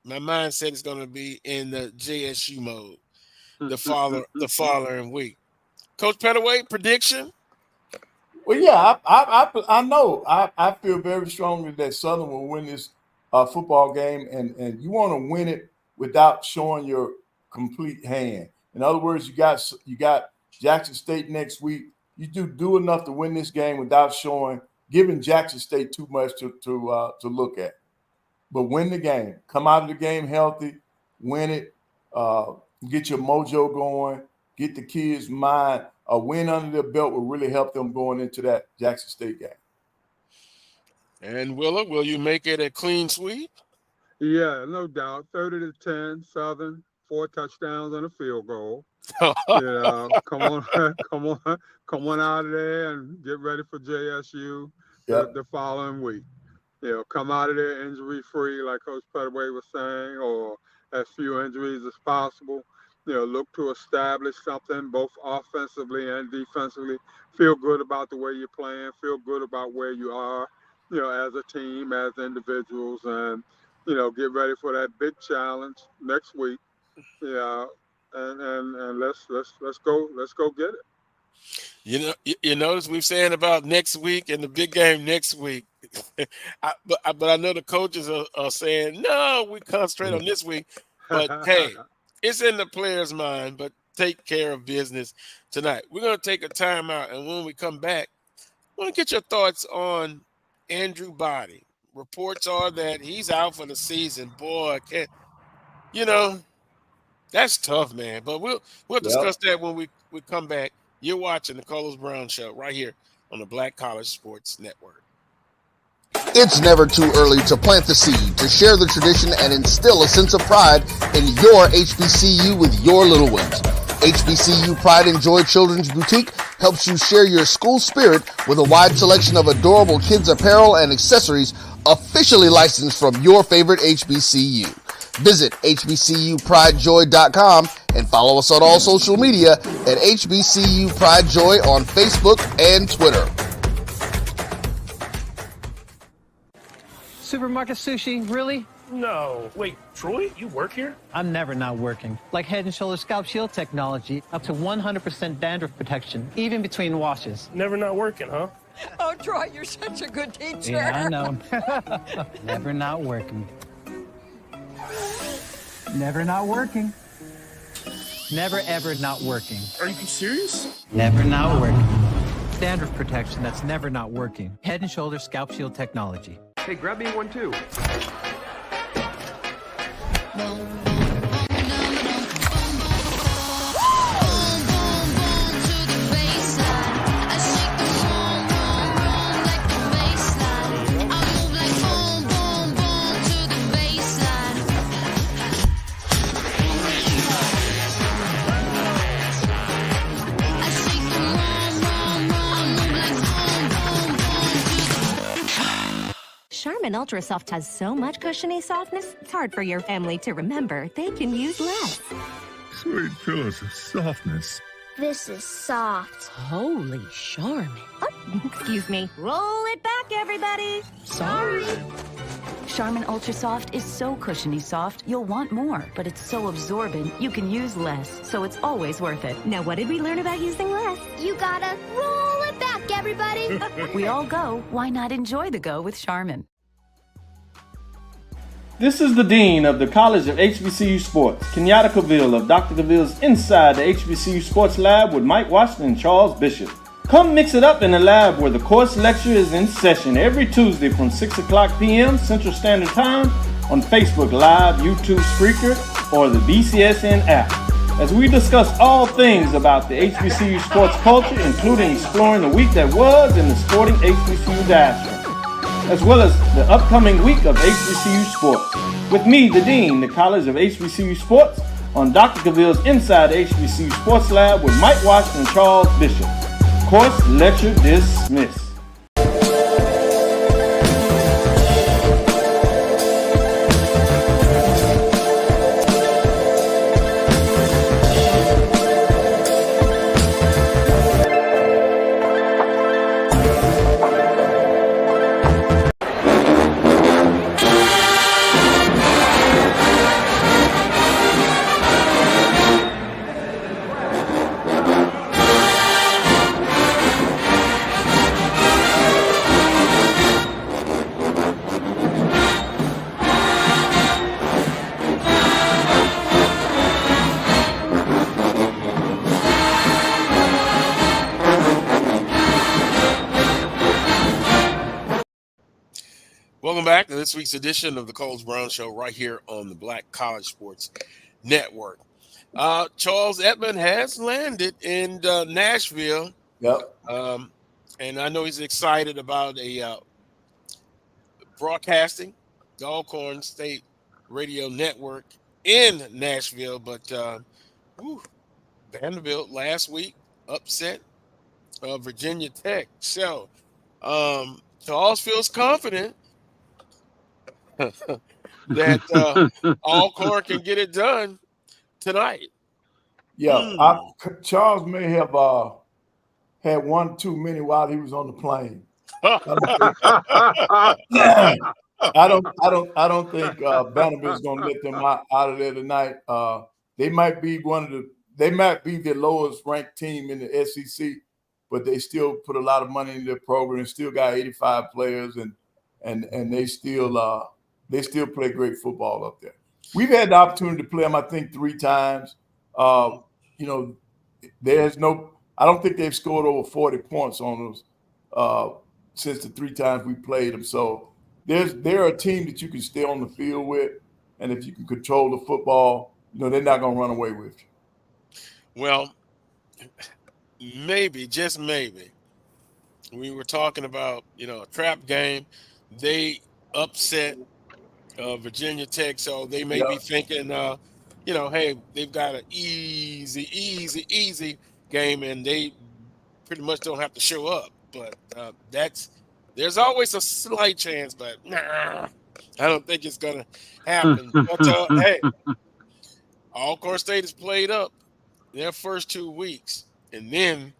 my mindset is going to be in the JSU mode the following week. Coach Pettaway, prediction? Well, yeah, I know. I feel very strongly that Southern will win this football game, and you want to win it without showing your complete hand. In other words, you got Jackson State next week. You do enough to win this game without giving Jackson State too much to look at. But win the game. Come out of the game healthy. Win it. Get your mojo going. Get the kids' mind. A win under their belt will really help them going into that Jackson State game. And Willa, will you make it a clean sweep? Yeah, no doubt. 30-10, Southern, 4 touchdowns and a field goal. Come on out of there and get ready for JSU the following week. Come out of there injury-free, like Coach Pettaway was saying, or as few injuries as possible. Look to establish something both offensively and defensively. Feel good about the way you're playing. Feel good about where you are, as a team, as individuals, and get ready for that big challenge next week. Yeah, and let's go get it. You notice we've saying about next week and the big game next week. But I know the coaches are saying, no, we concentrate on this week. But, hey, it's in the player's mind, but take care of business tonight. We're going to take a timeout, and when we come back, I want to get your thoughts on Andrew Body. Reports are that he's out for the season. Boy, that's tough, man. But we'll discuss that when we come back. You're watching the Carlos Brown Show right here on the Black College Sports Network. It's never too early to plant the seed, to share the tradition, and instill a sense of pride in your HBCU with your little ones. HBCU Pride and Joy Children's Boutique helps you share your school spirit with a wide selection of adorable kids' apparel and accessories officially licensed from your favorite HBCU. Visit hbcupridejoy.com and follow us on all social media at HBCU Pride Joy on Facebook and Twitter. Supermarket sushi, really? No. Wait, Troy, you work here? I'm never not working. Like Head & Shoulders Scalp Shield technology, up to 100% dandruff protection, even between washes. Never not working, huh? Oh, Troy, you're such a good teacher. Yeah, I know. Never not working. Never not working. Never ever not working. Are you serious? Never not working. Dandruff protection that's never not working. Head & Shoulders Scalp Shield technology. Hey, grab me one too. Charmin Ultra Soft has so much cushiony softness, it's hard for your family to remember. They can use less. Sweet pillows of softness. This is soft. Holy Charmin. Oh, excuse me. Roll it back, everybody. Sorry. Charmin Ultra Soft is so cushiony soft, you'll want more. But it's so absorbent, you can use less. So it's always worth it. Now, what did we learn about using less? You gotta roll it back, everybody. We all go. Why not enjoy the go with Charmin? This is the Dean of the College of HBCU Sports, Kenyatta Cavill of Dr. Cavill's Inside the HBCU Sports Lab with Mike Washington and Charles Bishop. Come mix it up in the lab where the course lecture is in session every Tuesday from 6 o'clock p.m. Central Standard Time on Facebook Live, YouTube Spreaker, or the BCSN app. As we discuss all things about the HBCU sports culture, including exploring the week that was in the sporting HBCU diaspora, as well as the upcoming week of HBCU sports. With me, the Dean, the College of HBCU Sports, on Dr. Cavill's Inside the HBCU Sports Lab with Mike Washington and Charles Bishop. Course lecture dismissed. Welcome back to this week's edition of the Carlos Brown Show right here on the Black College Sports Network. Charles Edmond has landed in Nashville. Yep. And I know he's excited about a broadcasting the Alcorn State Radio Network in Nashville. But Vanderbilt last week upset Virginia Tech. So Charles feels confident that Alcorn can get it done tonight. Yeah, Charles may have had one too many while he was on the plane. I don't think Vanderbilt's gonna let them out of there tonight. They might be the lowest ranked team in the SEC, but they still put a lot of money into their program. Still got 85 players, and they still play great football up there. We've had the opportunity to play them, I think, 3 times. You know, I don't think they've scored over 40 points on us since the 3 times we played them. So they're a team that you can stay on the field with, and if you can control the football, you know, they're not going to run away with you. Well, maybe, just maybe, we were talking about, you know, a trap game. They upset Virginia Tech, so they may be thinking, you know, hey, they've got an easy game, and they pretty much don't have to show up. But there's always a slight chance, but I don't think it's gonna happen. But hey, Alcorn State has played up their first 2 weeks, and then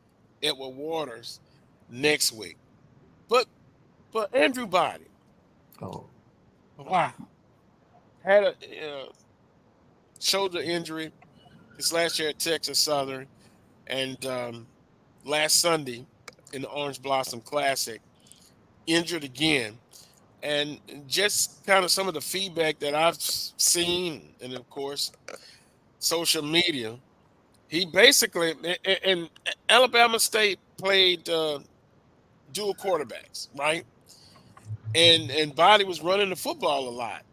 Edward Waters next week. But Andrew Body, wow, had a shoulder injury this last year at Texas Southern, and last Sunday in the Orange Blossom Classic, injured again. And just kind of some of the feedback that I've seen, and of course, social media, he basically, and Alabama State played dual quarterbacks, right? And Body was running the football a lot.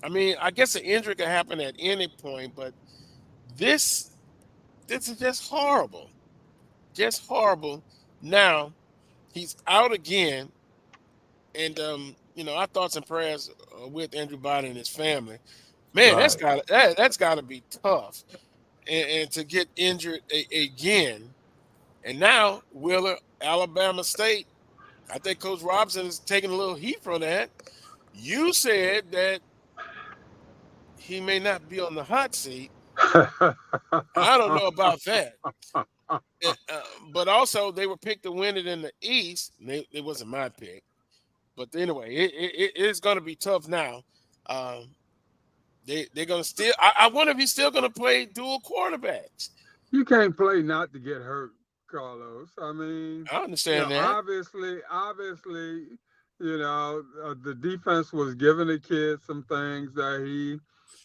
I mean, I guess an injury could happen at any point, but this is just horrible. Just horrible. Now, he's out again, and you know, our thoughts and prayers with Andrew Body and his family. Man, right. that's gotta be tough, and to get injured again. And now Wheeler, Alabama State, I think Coach Robinson is taking a little heat from that. You said that he may not be on the hot seat. I don't know about that. But also, they were picked to win it in the East. It wasn't my pick. But anyway, it's going to be tough now. They're going to still – I wonder if he's still going to play dual quarterbacks. You can't play not to get hurt, Carlos. I mean – I understand that. Obviously, you know, the defense was giving the kid some things that he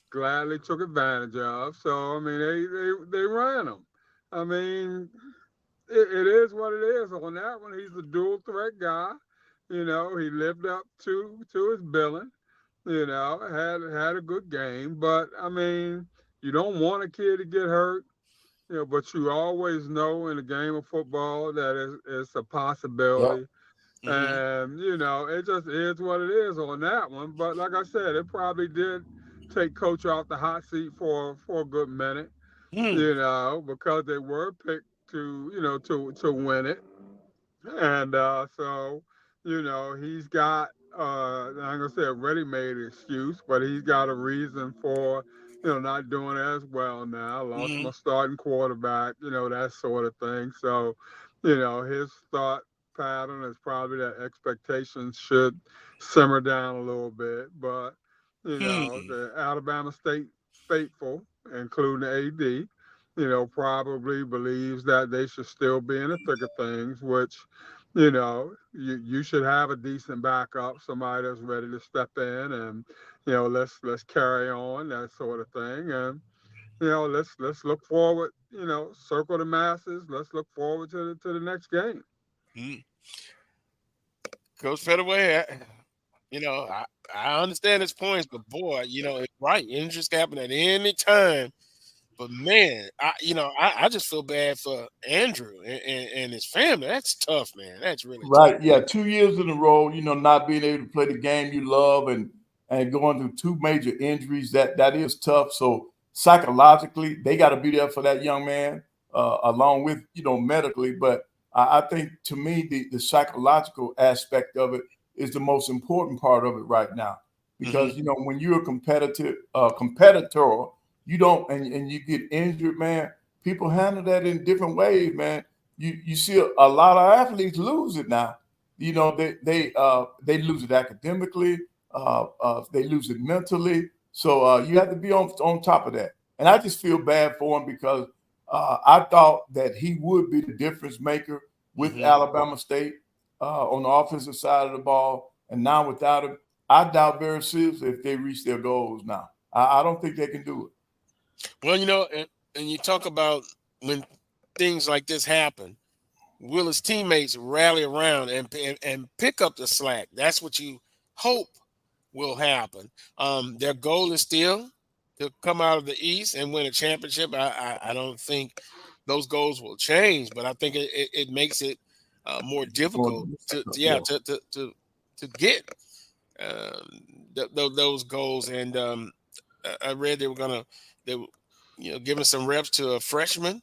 gladly took advantage of. So, I mean, they ran him. I mean, it is what it is. On that one, he's a dual threat guy. You know, he lived up to his billing. You know, had a good game. But I mean, you don't want a kid to get hurt. You know, but you always know in a game of football that it's a possibility. Yep. And you know, it just is what it is on that one. But like I said, it probably did take Coach off the hot seat for a good minute. You know, because they were picked to win it. And so, you know, he's got I'm gonna say a ready-made excuse, but he's got a reason for, you know, not doing as well now. Lost my starting quarterback, you know, that sort of thing. So, you know, his thought pattern is probably that expectations should simmer down a little bit. But, you know, the Alabama State faithful, including the AD, you know, probably believes that they should still be in the thick of things, which, you know, you should have a decent backup, somebody that's ready to step in and, you know, let's carry on, that sort of thing. And, you know, let's look forward, you know, circle the masses. Let's look forward to the next game. Coach Pettaway, you know, I understand his points, but boy, you know, it's right. Injuries can happen at any time. But man, I just feel bad for Andrew and his family. That's tough, man. That's really right. Tough. Yeah, 2 years in a row, you know, not being able to play the game you love and going through 2 major injuries, that is tough. So psychologically, they got to be there for that young man, along with, you know, medically. But I think, to me, the psychological aspect of it is the most important part of it right now. because when you're a competitor, you don't and you get injured, man. People handle that in different ways, man. You see a lot of athletes lose it now. They lose it academically, they lose it mentally. So you have to be on top of that. And I just feel bad for him because I thought that he would be the difference maker with Alabama State on the offensive side of the ball. And now without him, I doubt very seriously if they reach their goals now. I don't think they can do it. Well, and you talk about when things like this happen, will his teammates rally around and pick up the slack? That's what you hope will happen. Their goal is still to come out of the East and win a championship. I don't think those goals will change, but I think it makes it more difficult to get those goals. And I read they were giving some reps to a freshman,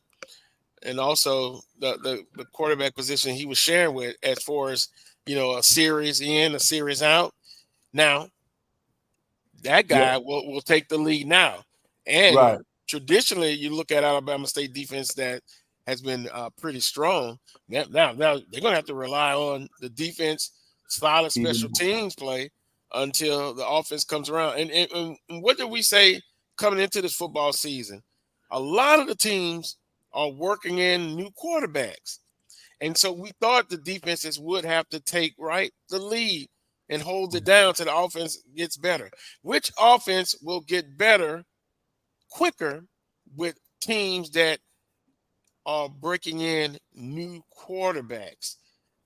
and also the quarterback position he was sharing with, as far as a series in, a series out. Now that guy will take the lead now, and traditionally you look at Alabama State defense that has been pretty strong. Now they're gonna have to rely on the defense, solid special teams play until the offense comes around. And what did we say coming into this football season? A lot of the teams are working in new quarterbacks. And so we thought the defenses would have to take the lead and hold it down till the offense gets better. Which offense will get better quicker with teams that are breaking in new quarterbacks?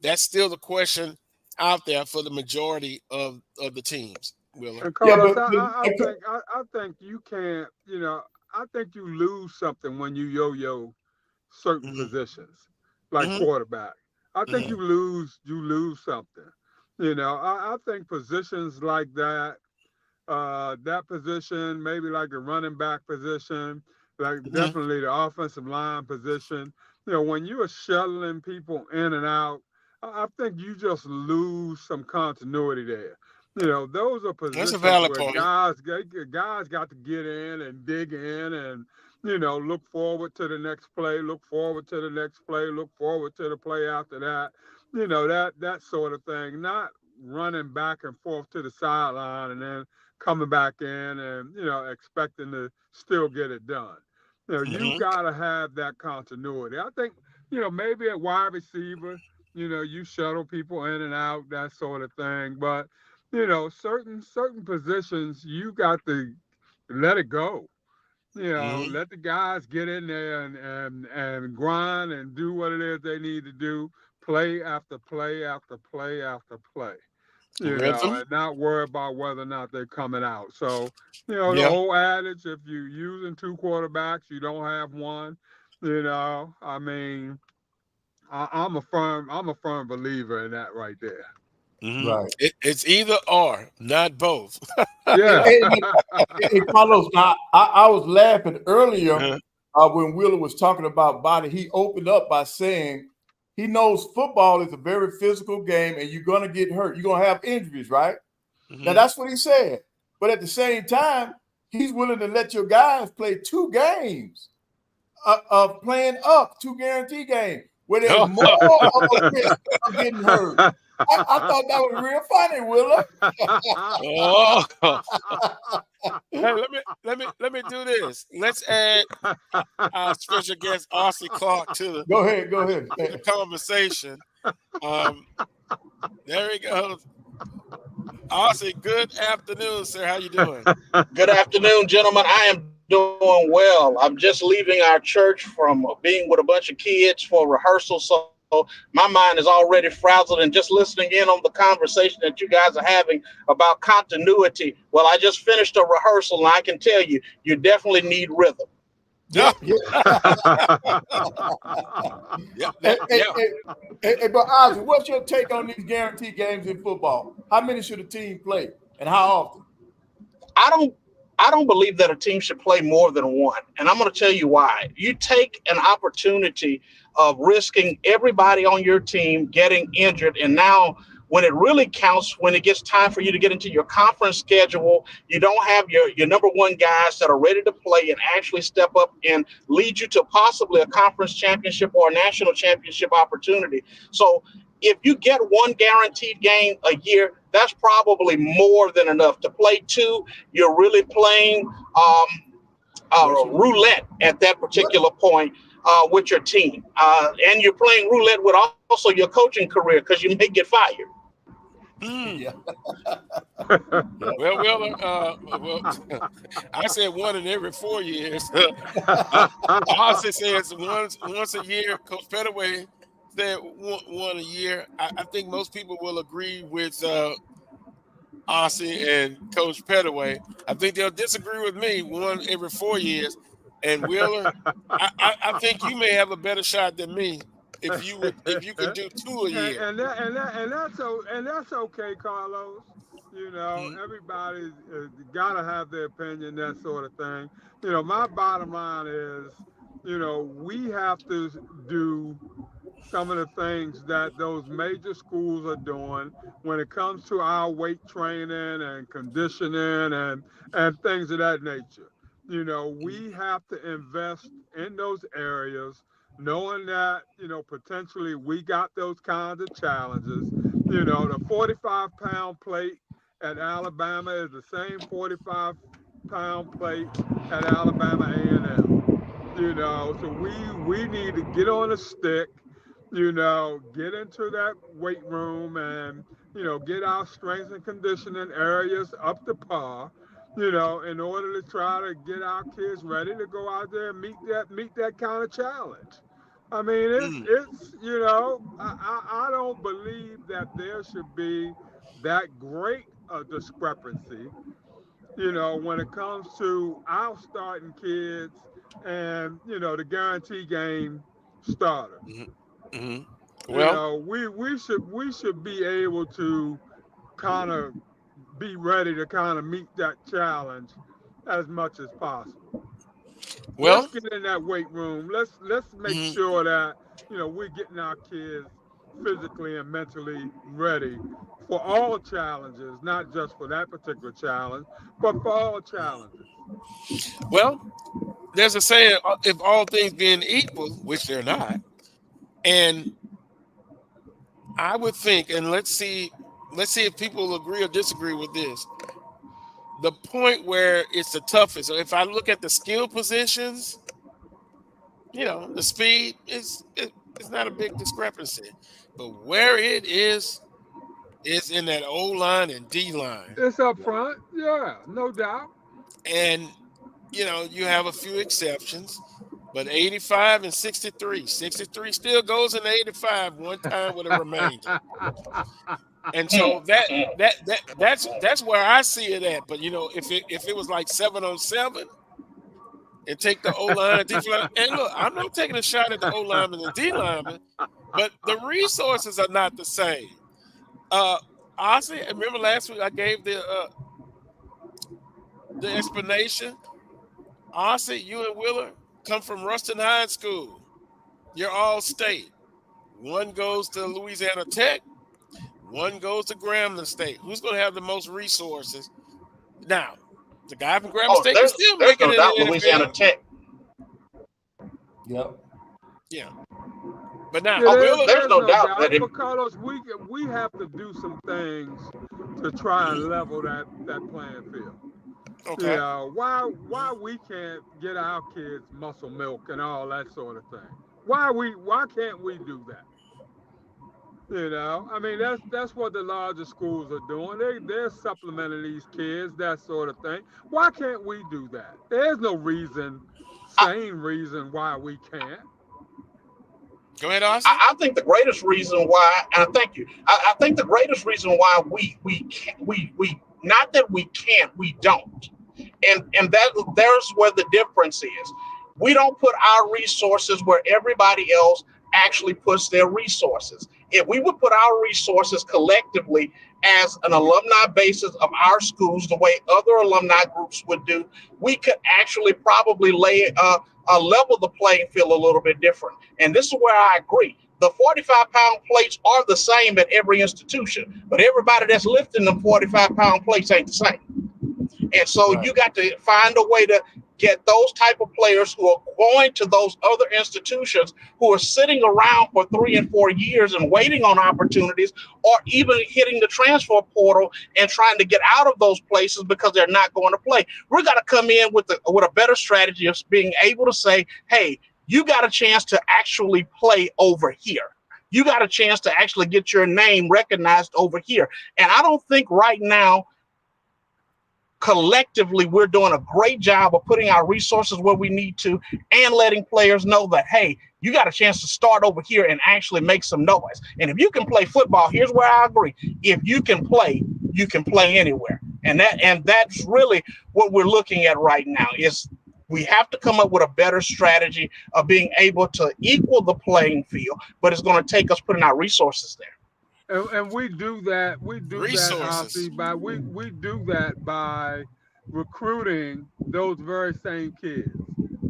That's still the question out there for the majority of the teams. Willer. Carlos, I think you can't, I think you lose something when you yo-yo certain positions, like quarterback. I think you lose something. I think positions like that, that position, maybe like the running back position, like definitely the offensive line position. When you're shuttling people in and out, I think you just lose some continuity there. Those are positions where guys got to get in and dig in and, look forward to the next play, look forward to the next play, look forward to the play after that, that sort of thing, not running back and forth to the sideline and then coming back in and, expecting to still get it done. You got to have that continuity. I think, maybe at wide receiver, you shuttle people in and out, that sort of thing. But, certain positions, you got to let it go. Let the guys get in there and grind and do what it is they need to do, play after play after play after play. And not worry about whether or not they're coming out. So, the whole adage, if you're using two quarterbacks, you don't have one. I mean, I'm a firm believer in that right there. Right. It's either or, not both. Yeah. Hey, Carlos, now, I was laughing earlier when Wheeler was talking about body. He opened up by saying he knows football is a very physical game and you're going to get hurt. You're going to have injuries, right? Now, that's what he said. But at the same time, he's willing to let your guys play 2 games of playing up, 2 guarantee games, where there's more of a risk of getting hurt. I thought that was real funny, Willa. Hey, let me do this. Let's add our special guest Ossie Clark to the go ahead. The conversation. There he goes. Ossie, good afternoon, sir. How you doing? Good afternoon, gentlemen. I am doing well. I'm just leaving our church from being with a bunch of kids for rehearsal, so my mind is already frazzled, and just listening in on the conversation that you guys are having about continuity. Well, I just finished a rehearsal, and I can tell you, you definitely need rhythm. Yeah. Hey, but Ozzy, what's your take on these guarantee games in football? How many should a team play, and how often? I don't believe that a team should play more than one, and I'm going to tell you why. You take an opportunity of risking everybody on your team getting injured, and now when it really counts, when it gets time for you to get into your conference schedule, you don't have your number one guys that are ready to play and actually step up and lead you to possibly a conference championship or a national championship opportunity. So if you get one guaranteed game a year, that's probably more than enough. To play two, you're really playing roulette at that particular point with your team. And you're playing roulette with also your coaching career, because you may get fired. Yeah. Well, I said one in every 4 years. Ossie says once a year. Coach Pettaway said one a year. I think most people will agree with Ossie and Coach Pettaway. I think they'll disagree with me, one every 4 years. And Wheeler, I think you may have a better shot than me if you could do two a year. And that's okay, Carlos. You know, everybody's gotta have their opinion, that sort of thing. You know, my bottom line is, you know, we have to do some of the things that those major schools are doing when it comes to our weight training and conditioning and things of that nature. You know, we have to invest in those areas, knowing that, you know, potentially we got those kinds of challenges. You know, the 45-pound plate at Alabama is the same 45-pound plate at Alabama A&M. You know, so we need to get on a stick, you know, get into that weight room and, you know, get our strength and conditioning areas up to par, you know, in order to try to get our kids ready to go out there and meet that kind of challenge. I mean, it's you know, I don't believe that there should be that great a discrepancy, you know, when it comes to our starting kids and, you know, the guarantee game starters. Well, you know, we should be able to kind of be ready to kind of meet that challenge as much as possible. Well, let's get in that weight room. Let's make sure that, you know, we're getting our kids physically and mentally ready for all challenges, not just for that particular challenge, but for all challenges. Well, there's a saying, if all things being equal, which they're not, and I would think, and let's see if people agree or disagree with this. The point where it's the toughest. So if I look at the skill positions, you know, the speed it's not a big discrepancy. But where it is in that O line and D line. It's up front, yeah, no doubt. And you know, you have a few exceptions, but 85 and 63. 63 still goes in 85 one time with a remainder. And so that's where I see it at. But you know, if it was like 7-on-7 and take the O line and D line, and look, I'm not taking a shot at the O lineman and D lineman, but the resources are not the same. Ossie, remember last week I gave the explanation. Ossie, you and Wheeler come from Ruston High School. You're all state. One goes to Louisiana Tech. One goes to Grambling State. Who's going to have the most resources? Now, the guy from Grambling State is still making it in Louisiana Tech. Yep. Yeah. But now, there's no doubt that but Carlos, we have to do some things to try and level that playing field. Okay. Yeah, why we can't get our kids muscle milk and all that sort of thing? Why can't we do that? You know, I mean, that's what the larger schools are doing. They're supplementing these kids, that sort of thing. Why can't we do that? There's no sane reason why we can't. Go ahead, Ossie. I think the greatest reason why, and thank you. I think the greatest reason why we can't, not that we can't, we don't. And there's where the difference is. We don't put our resources where everybody else actually puts their resources. If we would put our resources collectively as an alumni basis of our schools, the way other alumni groups would do, we could actually probably level the playing field a little bit different. And this is where I agree. the 45-pound plates are the same at every institution, but everybody that's lifting them 45-pound plates ain't the same. And so you got to find a way to get those type of players who are going to those other institutions, who are sitting around for 3 and 4 years and waiting on opportunities, or even hitting the transfer portal and trying to get out of those places because they're not going to play. We're got to come in with a better strategy of being able to say, hey, you got a chance to actually play over here. You got a chance to actually get your name recognized over here. And I don't think right now, collectively, we're doing a great job of putting our resources where we need to and letting players know that, hey, you got a chance to start over here and actually make some noise. And if you can play football, here's where I agree. If you can play anywhere. And that's really what we're looking at right now is we have to come up with a better strategy of being able to equal the playing field, but it's going to take us putting our resources there. And we do that. We do Resources. that, Ossie, we do that by recruiting those very same kids.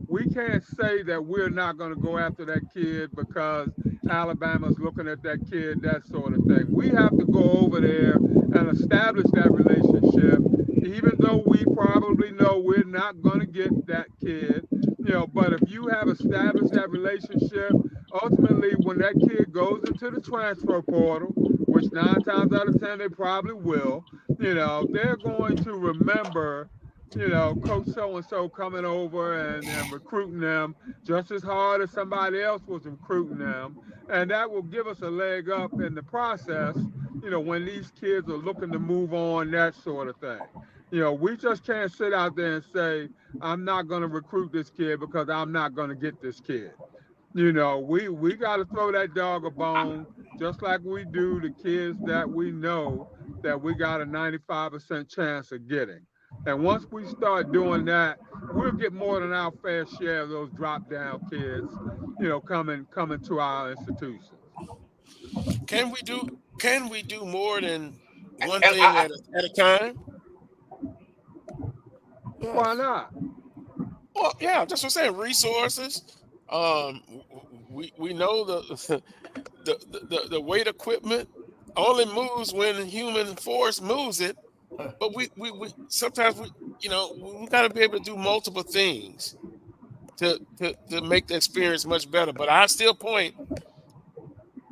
We can't say that we're not going to go after that kid because Alabama's looking at that kid, that sort of thing. We have to go over there and establish that relationship, even though we probably know we're not going to get that kid. But if you have established that relationship, ultimately when that kid goes into the transfer portal, which 9 times out of 10 they probably will, they're going to remember, Coach so-and-so coming over and recruiting them just as hard as somebody else was recruiting them. And that will give us a leg up in the process, when these kids are looking to move on, that sort of thing. We just can't sit out there and say, I'm not going to recruit this kid because I'm not going to get this kid. We got to throw that dog a bone, just like we do the kids that we know that we got a 95% chance of getting. And once we start doing that, we'll get more than our fair share of those drop-down kids, coming to our institutions. Can we do more than one thing at a time? Why not? Well, yeah, that's what I'm saying. Resources. We know the weight equipment only moves when human force moves it. But we sometimes we got to be able to do multiple things to make the experience much better. But I still point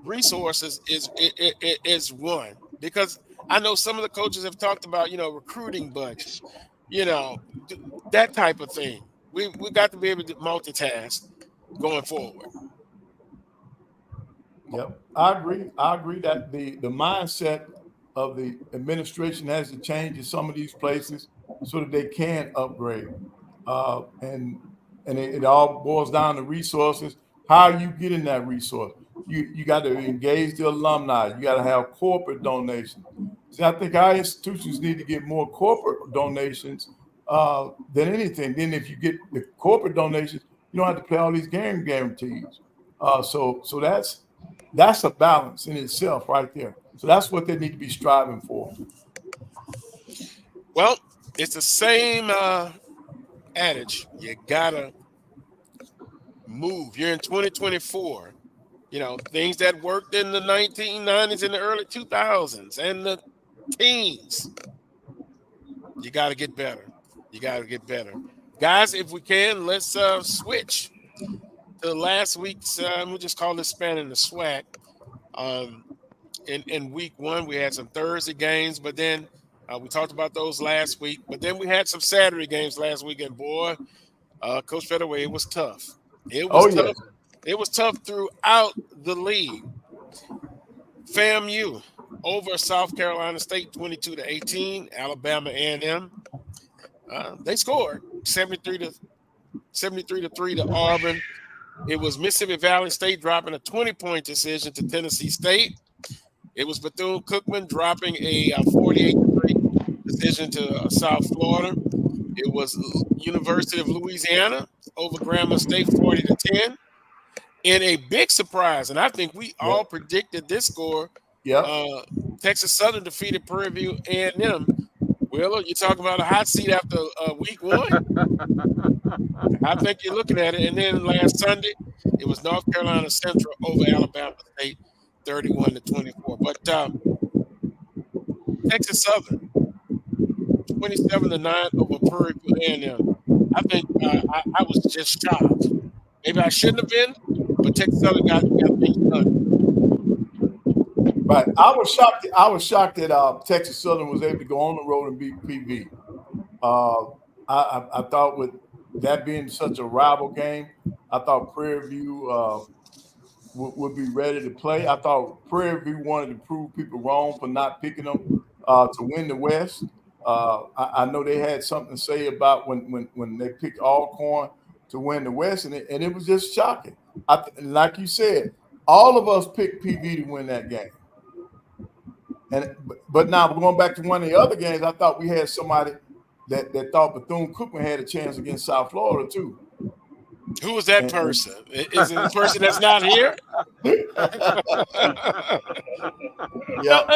resources is one, because I know some of the coaches have talked about recruiting budgets, that type of thing. We got to be able to multitask going forward. Yep, I agree that the mindset of the administration has to change in some of these places so that they can upgrade. And it all boils down to resources. How are you getting that resource? You got to engage the alumni. You got to have corporate donations. See, I think our institutions need to get more corporate donations than anything. Then if you get the corporate donations, you don't have to pay all these guarantees. So that's a balance in itself right there. So that's what they need to be striving for. Well, it's the same adage. You gotta move. You're in 2024. Things that worked in the 1990s and the early 2000s and the teens. You got to get better. Guys, if we can, let's switch to last week's, we'll just call this Spanning the SWAC. In week 1, we had some Thursday games, but then we talked about those last week. But then we had some Saturday games last week, and boy, Coach Pettaway, it was tough. It was tough. It was tough throughout the league. FAMU over South Carolina State, 22-18. Alabama A&M, they scored 73-3 to Auburn. It was Mississippi Valley State dropping a 20-point decision to Tennessee State. It was Bethune-Cookman dropping a 48-3 decision to South Florida. It was University of Louisiana over Grambling State, 40-10. In a big surprise, and I think we all predicted this score. Texas Southern defeated Prairie View A&M. Wheeler, you're talking about a hot seat after week 1. I think you're looking at it. And then last Sunday, It was North Carolina Central over Alabama State, 31-24. But Texas Southern, 27-9 over Prairie View A&M. I think I was just shocked. Maybe I shouldn't have been, but Texas Southern got things done. Right. I was shocked that Texas Southern was able to go on the road and beat PV. I thought with that being such a rival game, I thought Prairie View would be ready to play. I thought Prairie View wanted to prove people wrong for not picking them to win the West. I know they had something to say about when they picked Alcorn to win the West, and it was just shocking. Like you said, all of us picked PV to win that game. But now going back to one of the other games, I thought we had somebody that thought Bethune-Cookman had a chance against South Florida too. Who was that person? Is it the person that's not here? Yeah,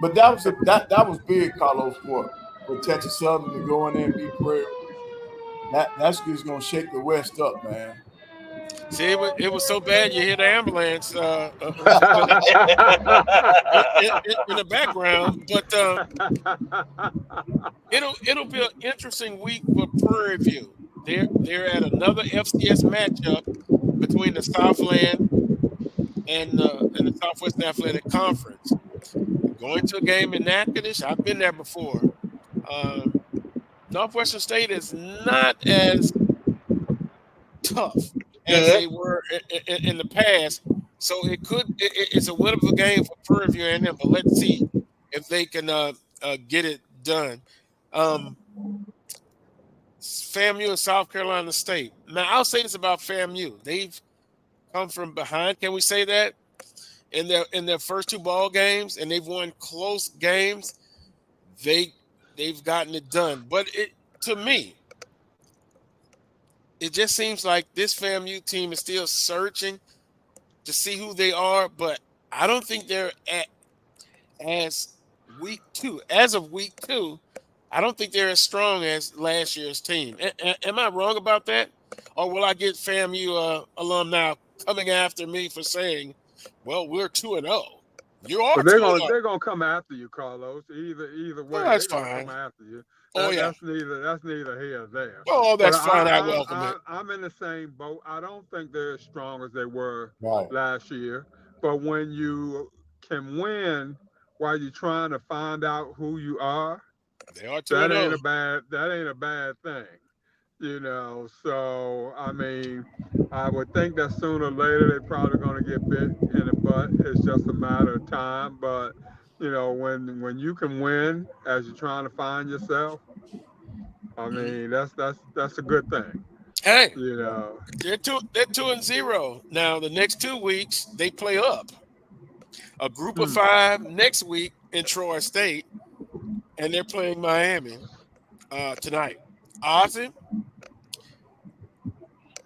but that was big, Carlos, for Texas Southern to go in there and beat Prairie. That's just gonna shake the West up, man. See, it was so bad you hear the ambulance in the background. But it'll be an interesting week for Prairie View. They're at another FCS matchup between the Southland and the Southwest Athletic Conference. Going to a game in Natchitoches, I've been there before. Northwestern State is not as tough as they were in the past, so it's a winnable game for Prairie View and them. But let's see if they can get it done. FAMU and South Carolina State. Now I'll say this about FAMU: they've come from behind. Can we say that in their first two ball games, and they've won close games? They've gotten it done, but to me, it just seems like this FAMU team is still searching to see who they are, but I don't think they're as week two. As of week two, I don't think they're as strong as last year's team. Am I wrong about that? Or will I get FAMU alumni coming after me for saying, well, we're 2-0? You are. But they're gonna come after you, Carlos. Either way, that's they're fine. gonna come after you. That's neither here or there. Oh, that's fine. I welcome it. I'm in the same boat. I don't think they're as strong as they were right. last year. But when you can win while you're trying to find out who you are, they are that ain't a bad thing. You know, so I mean, I would think that sooner or later they're probably going to get bit in the butt. It's just a matter of time. But you know, when you can win as you're trying to find yourself, I mean, that's a good thing. Hey, you know, they're 2-0 now. The next 2 weeks they play up a group of 5 next week in Troy State, and they're playing Miami tonight. Ossie,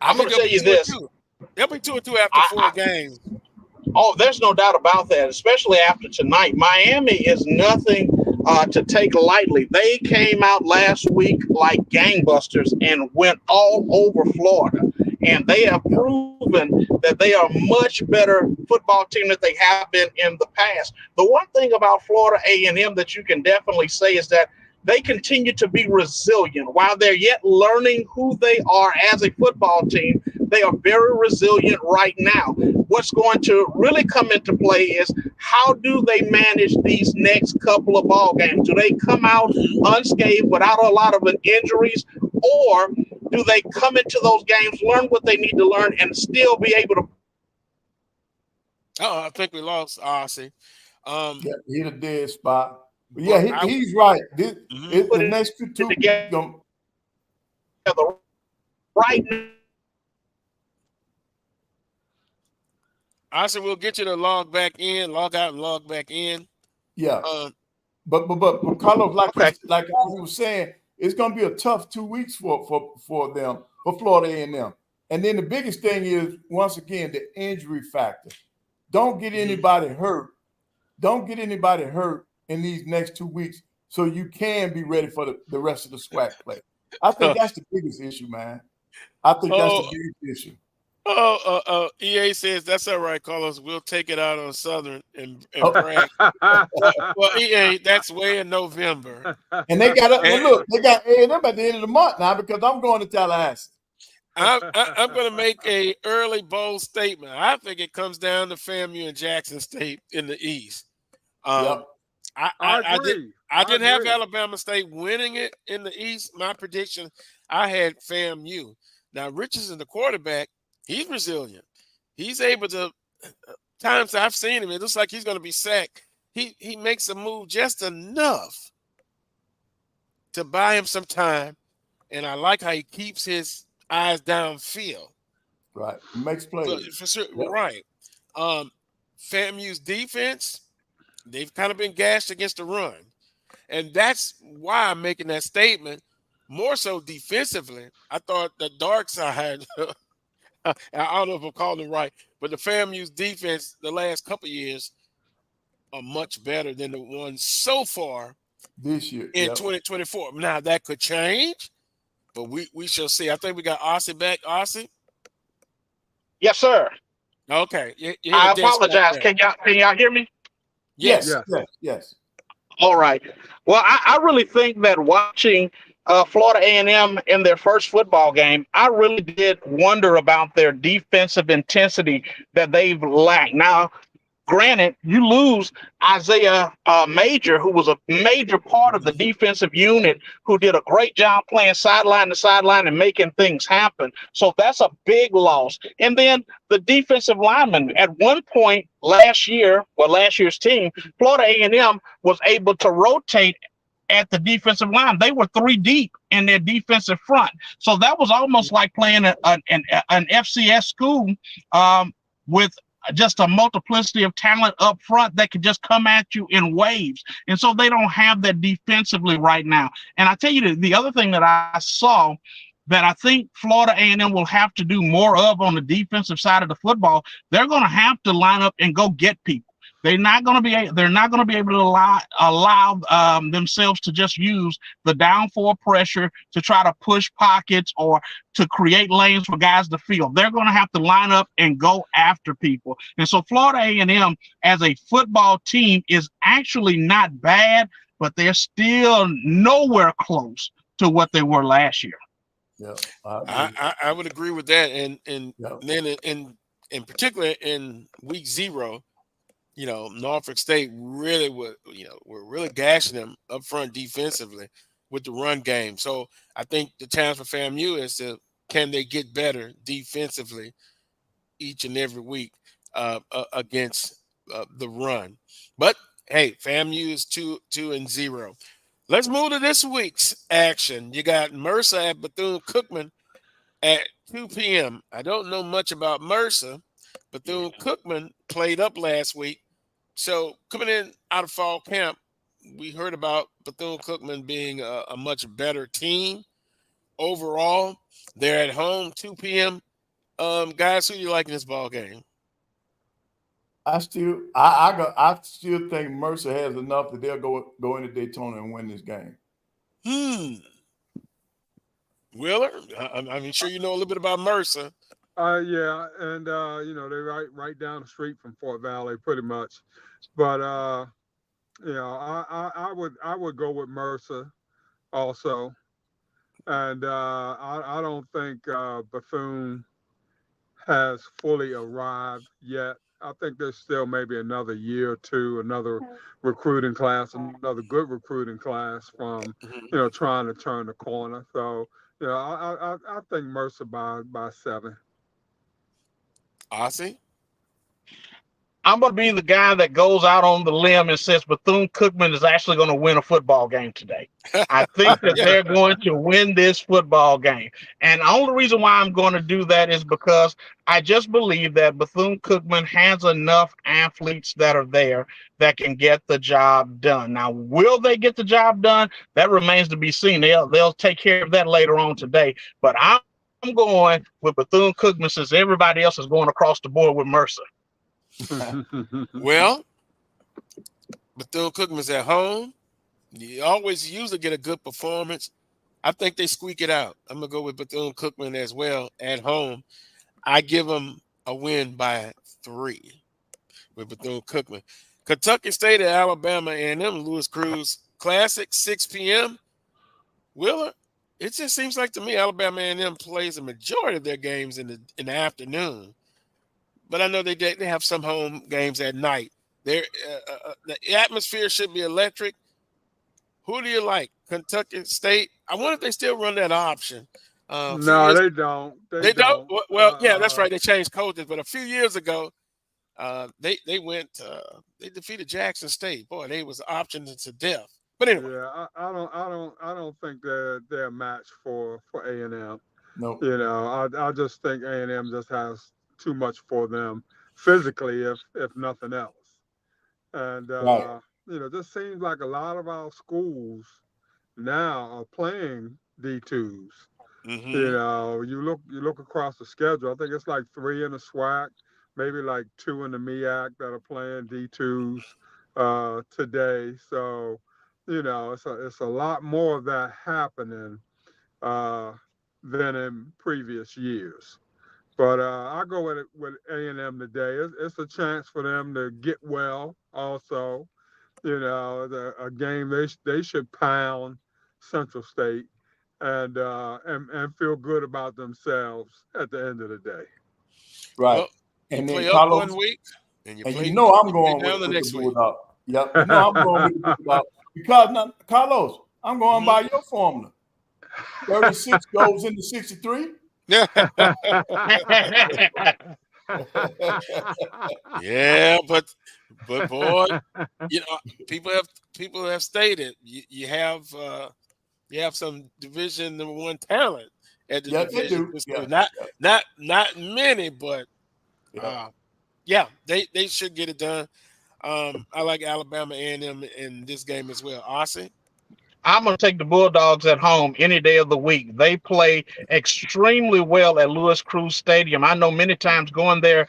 I'm going to tell you this. They'll be 2-2 after 4 games. Oh, there's no doubt about that, especially after tonight. Miami is nothing to take lightly. They came out last week like gangbusters and went all over Florida. And they have proven that they are a much better football team than they have been in the past. The one thing about Florida A&M that you can definitely say is that they continue to be resilient. While they're yet learning who they are as a football team, they are very resilient right now. What's going to really come into play is how do they manage these next couple of ball games? Do they come out unscathed without a lot of injuries, or do they come into those games, learn what they need to learn, and still be able to? I think we lost Ossie. Yeah, he a dead spot. But yeah, he's right. The next two together right now. Ossie, we'll get you to log back in, log out, and log back in. Yeah. But Carlos, like I was saying, it's going to be a tough 2 weeks for them, for Florida A&M. And then the biggest thing is, once again, the injury factor. Don't get anybody hurt. Don't get anybody hurt in these next 2 weeks so you can be ready for the rest of the SWAC play. I think that's the biggest issue, man. I think that's the biggest issue. EA says that's all right, Carlos. We'll take it out on Southern and brag. Well, EA, that's way in November. And they got look, they got A&M at the end of the month now because I'm going to Tallahassee. I'm going to make a early bold statement. I think it comes down to FAMU and Jackson State in the East. I agree. I didn't have Alabama State winning it in the East. My prediction, I had FAMU. Now, Richardson, the quarterback, he's resilient. He's able to, times I've seen him, it looks like he's going to be sacked. He makes a move just enough to buy him some time. And I like how he keeps his eyes downfield. Right. Makes plays. For sure. Yep. Right. FAMU's defense, they've kind of been gashed against the run. And that's why I'm making that statement. More so defensively, I thought the dark side, I don't know if I'm calling it right, but the FAMU's defense the last couple of years are much better than the ones so far this year in 2024. Now, that could change, but we shall see. I think we got Ossie back. Ossie? Yes, sir. Okay. I apologize. Can y'all hear me? Yes. Yes. All right. Well, I really think that watching Florida A&M in their first football game, I really did wonder about their defensive intensity that they've lacked. Now, granted, you lose Isaiah Major, who was a major part of the defensive unit, who did a great job playing sideline to sideline and making things happen. So that's a big loss. And then the defensive linemen, at one point last year's team, Florida A&M was able to rotate at the defensive line. They were 3 deep in their defensive front. So that was almost like playing an FCS school with just a multiplicity of talent up front that could just come at you in waves. And so they don't have that defensively right now. And I tell you, the other thing that I saw that I think Florida A&M will have to do more of on the defensive side of the football, they're going to have to line up and go get people. They're not going to be able to allow themselves to just use the downforce pressure to try to push pockets or to create lanes for guys to field. They're going to have to line up and go after people. And so Florida A&M as a football team is actually not bad, but they're still nowhere close to what they were last year. Yeah, I would agree with that. And then in particular in week 0, Norfolk State really were really gashing them up front defensively with the run game. So I think the challenge for FAMU is can they get better defensively each and every week against the run. But hey, FAMU is 2-0. Let's move to this week's action. You got Mercer at Bethune-Cookman at 2 p.m. I don't know much about Mercer. Bethune-Cookman played up last week. So coming in out of fall camp, we heard about Bethune-Cookman being a much better team overall. They're at home, 2 p.m. Guys, who do you like in this ball game? I still think Mercer has enough that they'll go into Daytona and win this game. Wheeler, I'm sure you know a little bit about Mercer. Yeah, and they're right down the street from Fort Valley, pretty much. But I would go with Mercer also, and I don't think Bethune has fully arrived yet. I think there's still maybe another year or two, another recruiting class, another good recruiting class from trying to turn the corner. So I think Mercer by 7. Ossie? I'm going to be the guy that goes out on the limb and says Bethune-Cookman is actually going to win a football game today. I think that they're going to win this football game. And the only reason why I'm going to do that is because I just believe that Bethune-Cookman has enough athletes that are there that can get the job done. Now, will they get the job done? That remains to be seen. They'll take care of that later on today. But I'm going with Bethune-Cookman since everybody else is going across the board with Mercer. Well, Bethune-Cookman's at home. You always usually get a good performance. I think they squeak it out. I'm going to go with Bethune-Cookman as well at home. I give them a win by 3 with Bethune-Cookman. Kentucky State at Alabama A&M, Louis Cruz Classic, 6 p.m. Willer, it just seems like to me Alabama A&M plays a majority of their games in the afternoon. But I know they have some home games at night. The atmosphere should be electric. Who do you like? Kentucky State? I wonder if they still run that option. No, they don't. They don't? Well, yeah, that's right. They changed coaches. But a few years ago, they defeated Jackson State. Boy, they was optioned to death. But anyway. Yeah, I don't think they're a match for A&M. No. You know, I just think A&M just has too much for them physically, if nothing else. And Right. you know, just seems like a lot of our schools now are playing D2s. Mm-hmm. You know, you look across the schedule. I think it's like 3 in the SWAC, maybe like 2 in the MEAC that are playing D2s today. So, you know, it's a lot more of that happening than in previous years. But I go with A&M today. It's a chance for them to get well. Also, you know, a game they should pound Central State and feel good about themselves at the end of the day. Right. Well, and you then play Carlos, up 1 week, and you play. I'm going down with the next the week. Bulldog. Yep. You know I'm going with the Bulldog because now, Carlos, I'm going by your formula. 36 goes into 63. Yeah, but boy, you know, people have stated you have some Division #1 talent at the division. Yeah. Not many, but they should get it done. I like Alabama A&M in this game as well. Ossie? I'm going to take the Bulldogs at home any day of the week. They play extremely well at Louis Cruz Stadium. I know many times going there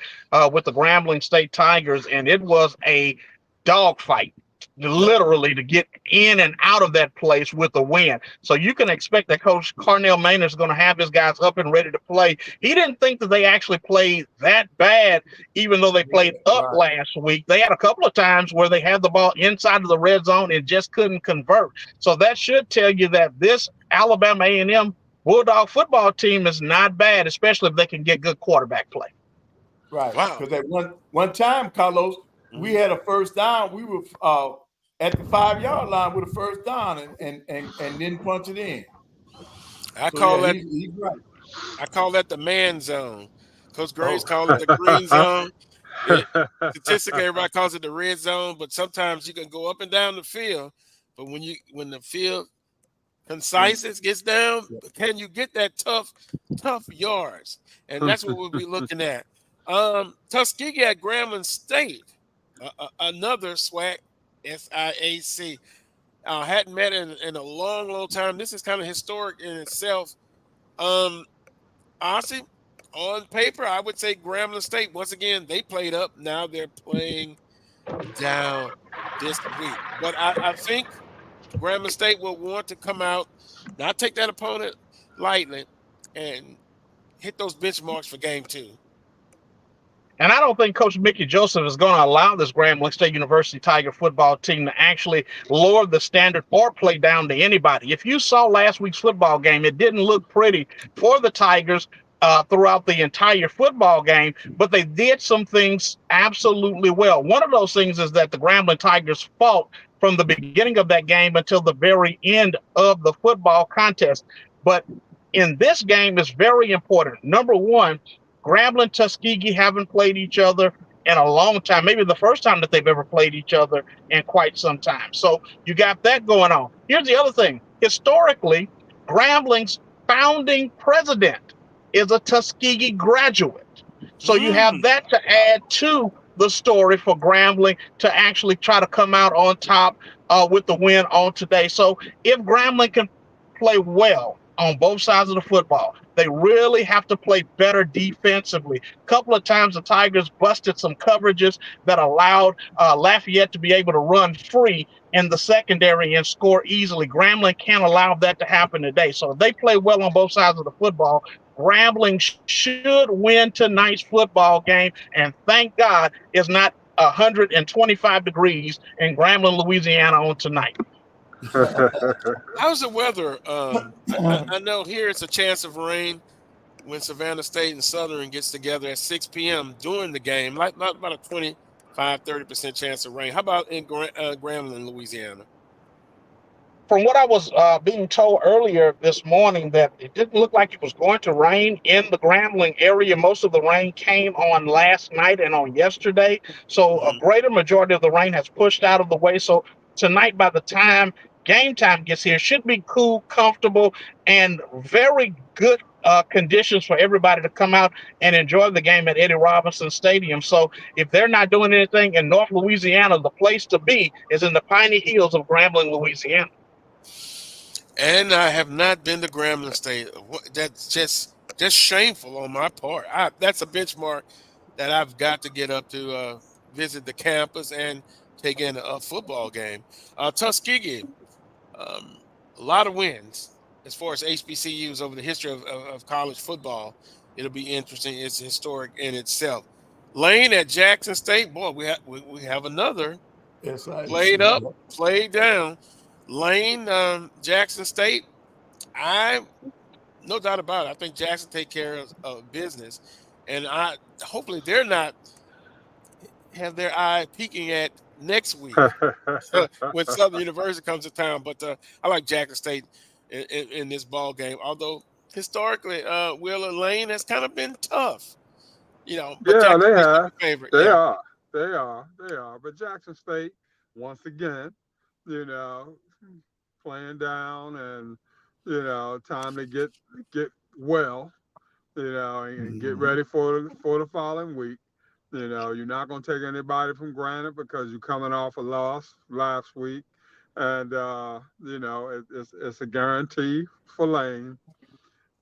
with the Grambling State Tigers, and it was a dogfight, literally, to get in and out of that place with a win. So you can expect that Coach Carnell Maynard is going to have his guys up and ready to play. He didn't think that they actually played that bad, even though they played up last week. They had a couple of times where they had the ball inside of the red zone and just couldn't convert. So that should tell you that this Alabama A&M Bulldog football team is not bad, especially if they can get good quarterback play. Right. Wow. Because at one time, Carlos, we had a first down. We were at the 5-yard line with a first down and didn't punch it in. He's right. I call that the man zone. Coach Graves called it the green zone. Statistically, everybody calls it the red zone, but sometimes you can go up and down the field. But when the field conciseness gets down, can you get that tough yards? And that's what we'll be looking at. Tuskegee at Grambling State, another SWAC, SIAC. Hadn't met in a long time. This is kind of historic in itself. Honestly, on paper, I would say Grambling State, once again, they played up. Now they're playing down this week. But I think Grambling State will want to come out, not take that opponent lightly, and hit those benchmarks for game 2. And I don't think Coach Mickey Joseph is going to allow this Grambling State University Tiger football team to actually lower the standard or play down to anybody. If you saw last week's football game, it didn't look pretty for the Tigers throughout the entire football game, but they did some things absolutely well. One of those things is that the Grambling Tigers fought from the beginning of that game until the very end of the football contest. But in this game, it's very important. Number one, Grambling and Tuskegee haven't played each other in a long time, maybe the first time that they've ever played each other in quite some time. So you got that going on. Here's the other thing. Historically, Grambling's founding president is a Tuskegee graduate. So you have that to add to the story for Grambling to actually try to come out on top with the win on today. So if Grambling can play well on both sides of the football, they really have to play better defensively. A couple of times the Tigers busted some coverages that allowed Lafayette to be able to run free in the secondary and score easily. Grambling can't allow that to happen today. So if they play well on both sides of the football, Grambling should win tonight's football game, and thank God it's not 125 degrees in Grambling, Louisiana on tonight. How's the weather? I know here it's a chance of rain when Savannah State and Southern gets together at 6 p.m. during the game, like not about a 25-30% chance of rain. How about in Grambling, Louisiana? From what I was being told earlier this morning, that it didn't look like it was going to rain in the Grambling area. Most of the rain came on last night and on yesterday. So a greater majority of the rain has pushed out of the way. So tonight, by the time game time gets here, should be cool, comfortable, and very good conditions for everybody to come out and enjoy the game at Eddie Robinson Stadium. So if they're not doing anything in North Louisiana, the place to be is in the piney hills of Grambling, Louisiana. And I have not been to Grambling State. That's just shameful on my part. That's a benchmark that I've got to get up to visit the campus and take in a football game. Tuskegee, a lot of wins as far as HBCUs over the history of college football. It'll be interesting. It's historic in itself. Lane at Jackson State, boy, we have another played up, played down. Lane, Jackson State, no doubt about it. I think Jackson take care of business, and hopefully they're not have their eye peeking at next week when Southern University comes to town. But I like Jackson State in this ball game. Although historically, Wheeler Lane has kind of been tough, But yeah, Jackson they State's have. favorite. They are. But Jackson State, once again, playing down, and time to get well, and get ready for the following week. You're not going to take anybody from granted because you're coming off a loss last week, and it's a guarantee for Lane.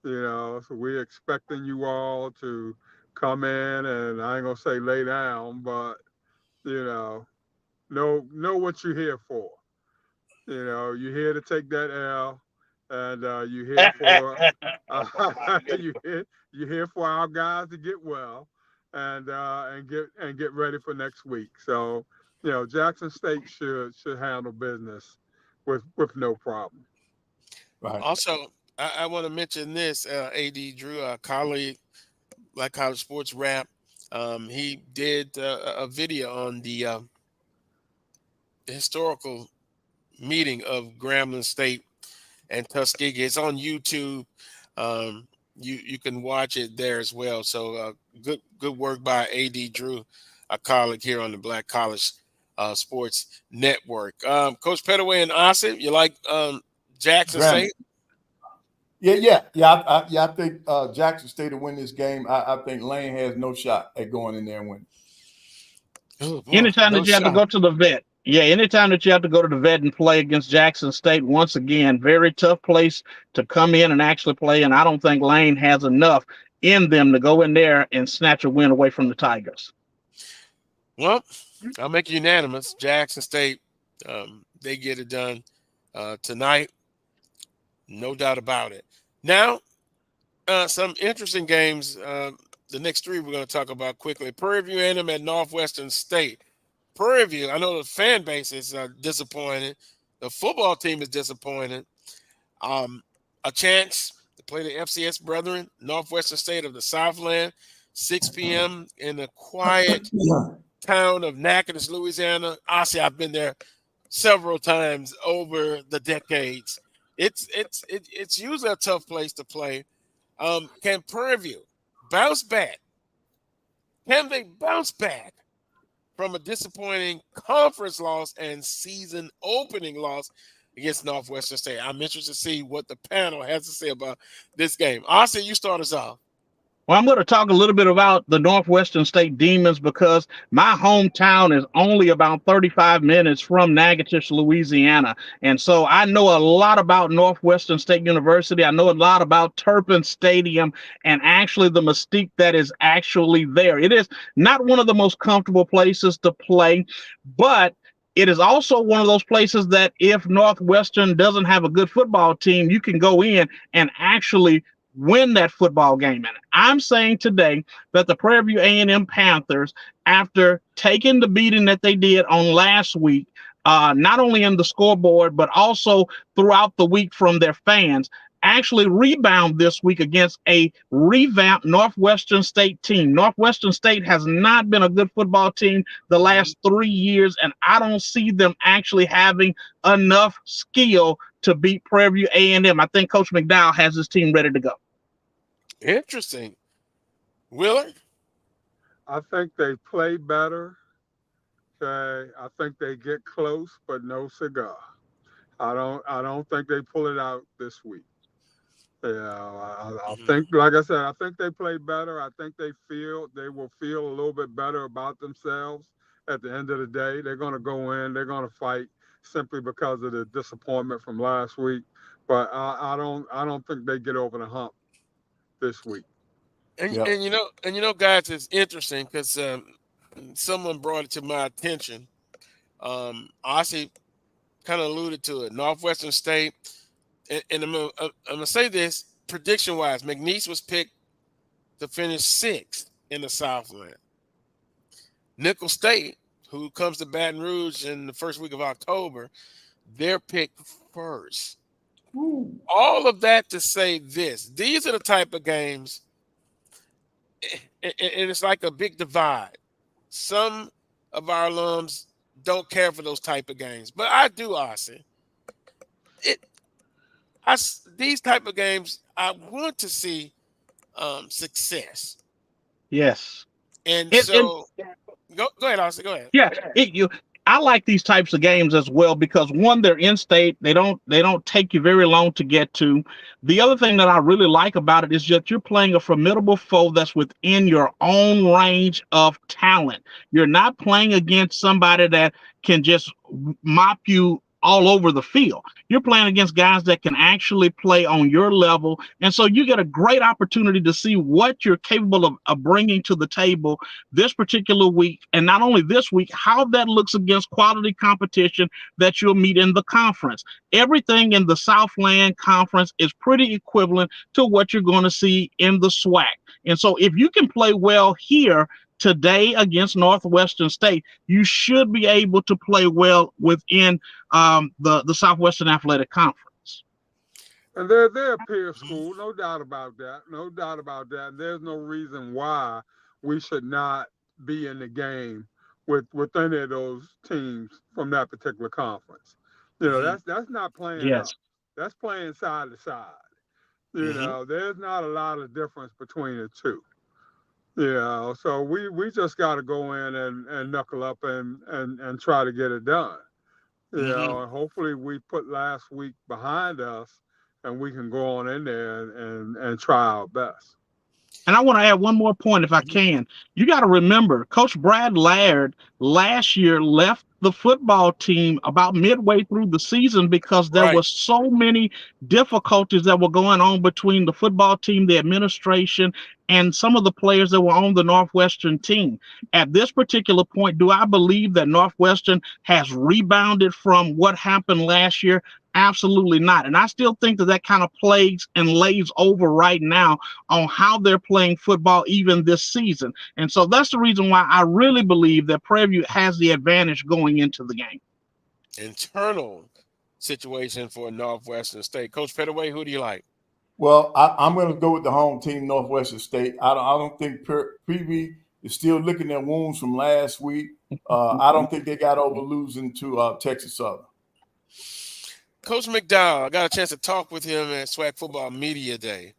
So we're expecting you all to come in, and I ain't gonna say lay down, but know what you're here for. You're here to take that L, and you're here for you're here for our guys to get well, and get ready for next week. So Jackson State should handle business with no problem. Right. Also, I want to mention this, AD Drew, a colleague, Black College Sports Rap. He did a video on the historical meeting of Grambling State and Tuskegee. It's on YouTube. You can watch it there as well. So good work by AD Drew, a colleague here on the Black College Sports Network. Coach Pettaway and Ossie, you like Jackson State? Yeah. I think Jackson State will win this game. I think Lane has no shot at going in there and winning. Anytime that you have to go to the vet. Yeah, anytime that you have to go to the vet and play against Jackson State, once again, very tough place to come in and actually play. And I don't think Lane has enough in them to go in there and snatch a win away from the Tigers. Well, I'll make it unanimous. Jackson State, they get it done tonight. No doubt about it. Now, some interesting games. The next three we're going to talk about quickly. Prairie View A&M at Northwestern State. Prairie View, I know the fan base is disappointed. The football team is disappointed. A chance to play the FCS brethren, Northwestern State of the Southland, 6 p.m. in the quiet town of Natchitoches, Louisiana. Ossie, I've been there several times over the decades. It's usually a tough place to play. Can Prairie View bounce back? Can they bounce back from a disappointing conference loss and season opening loss against Northwestern State? I'm interested to see what the panel has to say about this game. Ossie, you start us off. Well, I'm going to talk a little bit about the Northwestern State Demons because my hometown is only about 35 minutes from Natchitoches, Louisiana. And so I know a lot about Northwestern State University. I know a lot about Turpin Stadium and actually the mystique that is actually there. It is not one of the most comfortable places to play, but it is also one of those places that if Northwestern doesn't have a good football team, you can go in and actually win that football game. And I'm saying today that the Prairie View A&M Panthers, after taking the beating that they did on last week, not only in the scoreboard, but also throughout the week from their fans, actually rebound this week against a revamped Northwestern State team. Northwestern State has not been a good football team the last 3 years, and I don't see them actually having enough skill to beat Prairie View A&M. I think Coach McDowell has his team ready to go. Interesting. Wheeler? I think they play better. Okay, I think they get close, but no cigar. I don't think they pull it out this week. I think, like I said, I think they play better. I think they will feel a little bit better about themselves at the end of the day. They're going to go in, they're going to fight simply because of the disappointment from last week. But I don't think they get over the hump this week. And you know, guys, it's interesting because someone brought it to my attention. Ossie kind of alluded to it. Northwestern State, and I'm gonna say this prediction-wise: McNeese was picked to finish 6th in the Southland. Nickel State, who comes to Baton Rouge in the first week of October, they're picked 1st. Ooh. All of that to say this: these are the type of games, and it's like a big divide. Some of our alums don't care for those type of games, but I do, Ossie. These type of games, I want to see success. Yes. And go ahead, Ossie. Go ahead. Yeah, I like these types of games as well because one, they're in state. They don't take you very long to get to. The other thing that I really like about it is that you're playing a formidable foe that's within your own range of talent. You're not playing against somebody that can just mop you all over the field. You're playing against guys that can actually play on your level. And so you get a great opportunity to see what you're capable of bringing to the table this particular week. And not only this week, how that looks against quality competition that you'll meet in the conference. Everything in the Southland Conference is pretty equivalent to what you're going to see in the SWAC. And so if you can play well here today against Northwestern State, you should be able to play well within the Southwestern Athletic Conference. And they're a peer school, no doubt about that. No doubt about that. There's no reason why we should not be in the game with any of those teams from that particular conference. You know, that's not playing up. That's playing side to side. You know, there's not a lot of difference between the two. Yeah, so we just got to go in and knuckle up and try to get it done. You know, and hopefully we put last week behind us and we can go on in there and try our best. And I want to add one more point if I can. You got to remember, Coach Brad Laird last year left the football team about midway through the season because there were so many difficulties that were going on between the football team, the administration, and some of the players that were on the Northwestern team. At this particular point, do I believe that Northwestern has rebounded from what happened last year? Absolutely not. And I still think that kind of plays and lays over right now on how they're playing football even this season. And so that's the reason why I really believe that Prairie View has the advantage going into the game. Internal situation for Northwestern State. Coach Pettaway, who do you like? Well, I'm going to go with the home team, Northwestern State. I don't think Prairie is still licking their wounds from last week. I don't think they got over losing to Texas Southern. Coach McDowell, I got a chance to talk with him at SWAC Football Media Day.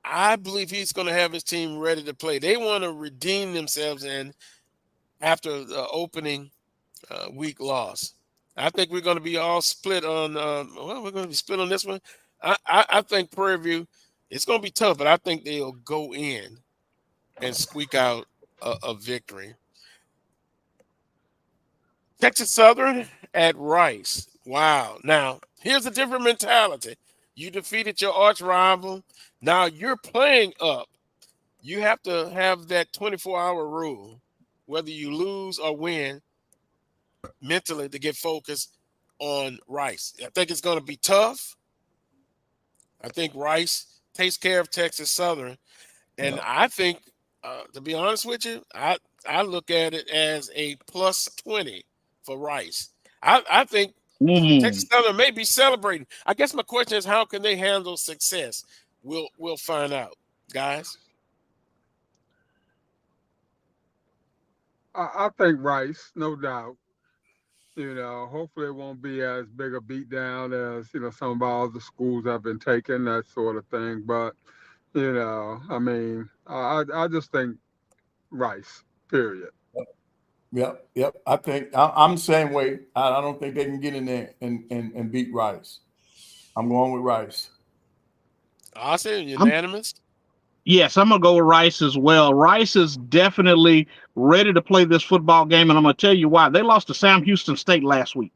I believe he's going to have his team ready to play. They want to redeem themselves and after the opening week loss. I think we're going to be all split on we're going to be split on this one. I think Prairie View, it's going to be tough, but I think they'll go in and squeak out a victory. Texas Southern at Rice. Wow. Now, here's a different mentality. You defeated your arch rival. Now you're playing up. You have to have that 24-hour rule, whether you lose or win, mentally to get focused on Rice. I think it's going to be tough. I think Rice takes care of Texas Southern. And I think, to be honest with you, I look at it as a plus 20 for Rice. I think Texas Southern may be celebrating. I guess my question is, how can they handle success? We'll find out, guys. I think Rice, no doubt. Hopefully it won't be as big a beatdown as, some of our other schools have been taking, that sort of thing. But, I mean, I just think Rice, period. Yep. I think I'm the same way. I don't think they can get in there and beat Rice. I'm going with Rice. Awesome. Unanimous? Yes, I'm going to go with Rice as well. Rice is definitely ready to play this football game, and I'm going to tell you why. They lost to Sam Houston State last week.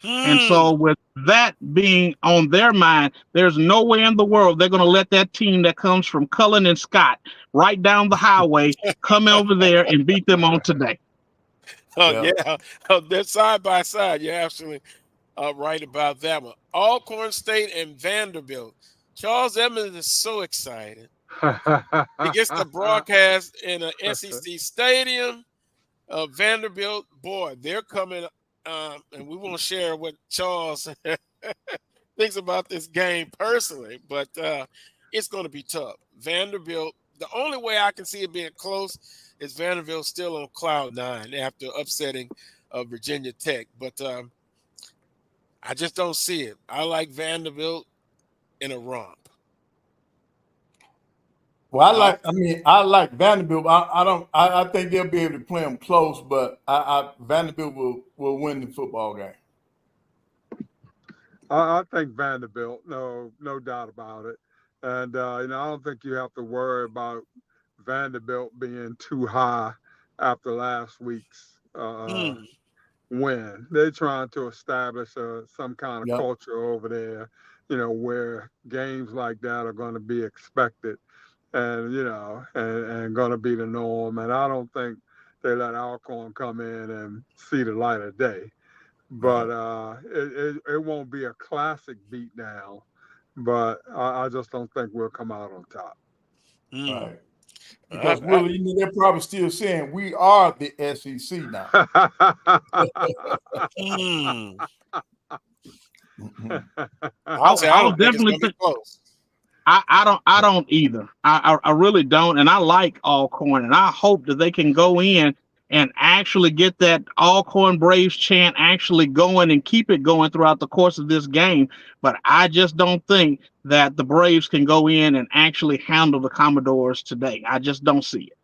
And so with that being on their mind, there's no way in the world they're going to let that team that comes from Cullen and Scott right down the highway come over there and beat them on today. Yeah. They're side by side. You're absolutely right about that one. Alcorn State and Vanderbilt. Charles Edmond is so excited. He gets the broadcast in an SEC stadium. Vanderbilt, boy, they're coming, and we won't share what Charles thinks about this game personally, but it's going to be tough. Vanderbilt, the only way I can see it being close is Vanderbilt still on cloud 9 after upsetting Virginia Tech, but I just don't see it. I like Vanderbilt in a romp. Well, I like Vanderbilt. I think they'll be able to play them close, but Vanderbilt will win the football game. I think Vanderbilt, no doubt about it. And I don't think you have to worry about Vanderbilt being too high after last week's win. They're trying to establish some kind of culture over there, where games like that are going to be expected. And and going to be the norm. And I don't think they let Alcorn come in and see the light of day. But it won't be a classic beatdown. But I just don't think we'll come out on top. Right. Because Willie, they're probably still saying we are the SEC now. I'll definitely think close. I don't either. I really don't. And I like Alcorn, and I hope that they can go in and actually get that Alcorn Braves chant actually going and keep it going throughout the course of this game. But I just don't think that the Braves can go in and actually handle the Commodores today. I just don't see it.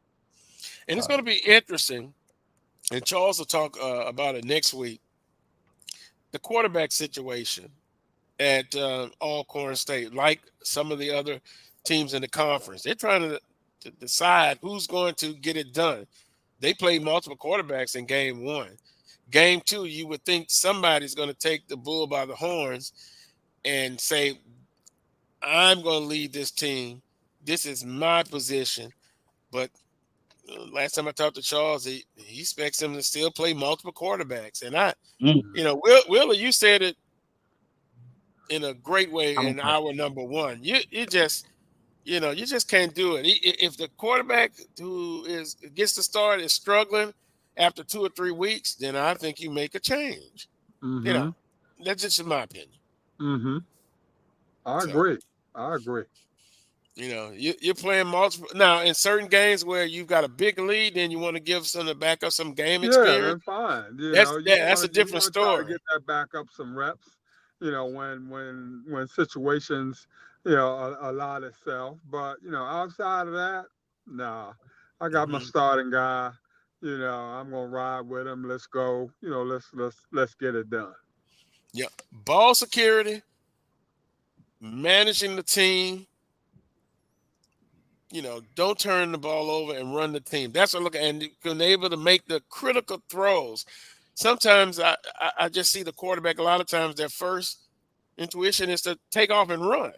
And it's going to be interesting, and Charles will talk about it next week, the quarterback situation at Alcorn State, like some of the other teams in the conference. They're trying to decide who's going to get it done. They played multiple quarterbacks in game 1. Game 2, you would think somebody's going to take the bull by the horns and say, I'm going to lead this team. This is my position. But last time I talked to Charles, he expects him to still play multiple quarterbacks. And Willa, you said it in a great way in hour number 1. You just can't do it. If the quarterback who gets the start is struggling after 2 or 3 weeks, then I think you make a change. Mm-hmm. That's just my opinion. Mm-hmm. I agree. You're playing multiple now in certain games where you've got a big lead, then you want to give some to back up some game experience. Yeah, fine. That's a different story. Get that back up some reps. When situations, allowed itself. But, outside of that, nah. I got my starting guy. I'm gonna ride with him. Let's go. Let's get it done. Yeah. Ball security, managing the team. Don't turn the ball over and run the team. That's what I look at, and being able to make the critical throws. Sometimes I just see the quarterback, a lot of times their first intuition is to take off and run.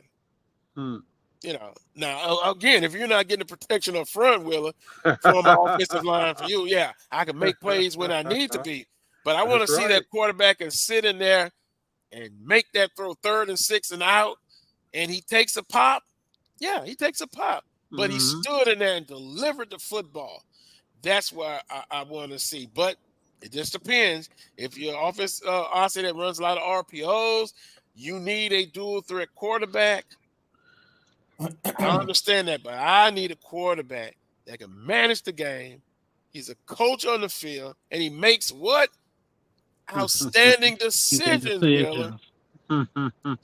Now, again, if you're not getting the protection up front, Willa, from the offensive line for you, I can make plays when I need to be. But I want to see that quarterback and sit in there and make that throw 3rd and 6 and out, and he takes a pop, Yeah, he takes a pop, but he stood in there and delivered the football. That's what I want to see. But it just depends. If your offense, Ossie, that runs a lot of RPOs, you need a dual threat quarterback. I understand that, but I need a quarterback that can manage the game. He's a coach on the field, and he makes what? Outstanding decisions, Wheeler.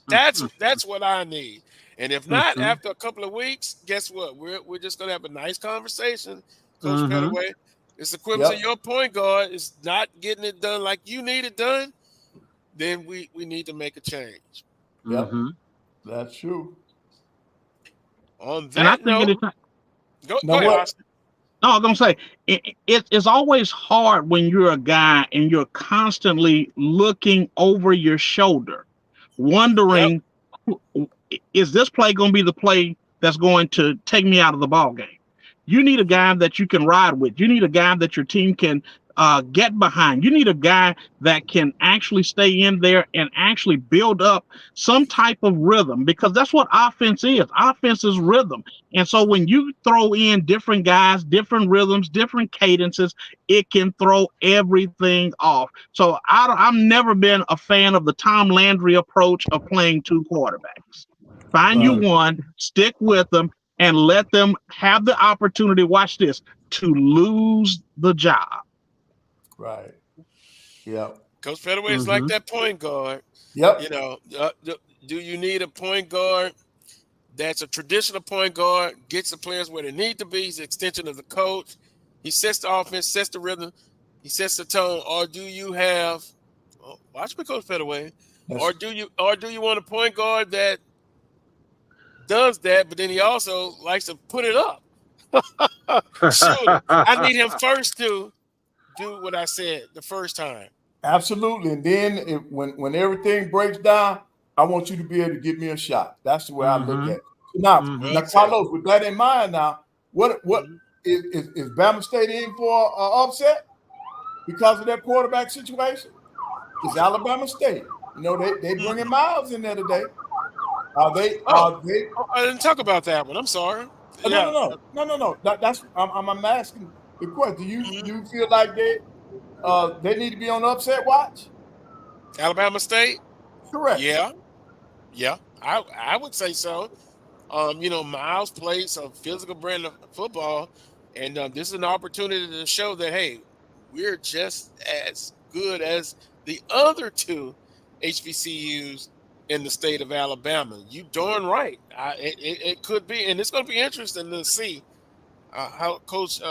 That's what I need. And if not, after a couple of weeks, guess what? We're just gonna have a nice conversation, Coach Pettaway. It's equivalent to your point guard is not getting it done like you need it done. Then we need to make a change. Yep, that's true. On that note, go ahead, Austin. No, I'm gonna say it's always hard when you're a guy and you're constantly looking over your shoulder, wondering, is this play going to be the play that's going to take me out of the ball game? You need a guy that you can ride with. You need a guy that your team can get behind. You need a guy that can actually stay in there and actually build up some type of rhythm, because that's what offense is. Offense is rhythm. And so when you throw in different guys, different rhythms, different cadences, it can throw everything off. So I've never been a fan of the Tom Landry approach of playing two quarterbacks. Find you one, stick with them, and let them have the opportunity, watch this, to lose the job. Right. Yep. Coach Pettaway is like that point guard. Yep. You know, do you need a point guard that's a traditional point guard, gets the players where they need to be? He's an extension of the coach. He sets the offense, sets the rhythm, he sets the tone. Or do you have watch me, Coach Pettaway, or do you want a point guard that does that, but then he also likes to put it up? Shoot, I need him first to do what I said the first time. Absolutely. And then when everything breaks down, I want you to be able to give me a shot. That's the way I look at it. Now, Carlos, with that in mind, now, what is Bama State in for an upset because of that quarterback situation? It's Alabama State. You know, they bringing Miles in there today. Are they? I didn't talk about that one. I'm sorry. No. That's I'm asking the question. Do you feel like they need to be on upset watch? Alabama State? Correct. Yeah. I would say so. You know, Miles plays a physical brand of football, and this is an opportunity to show that, hey, we're just as good as the other two HBCUs in the state of Alabama. You darn right. It could be, and it's going to be interesting to see how Coach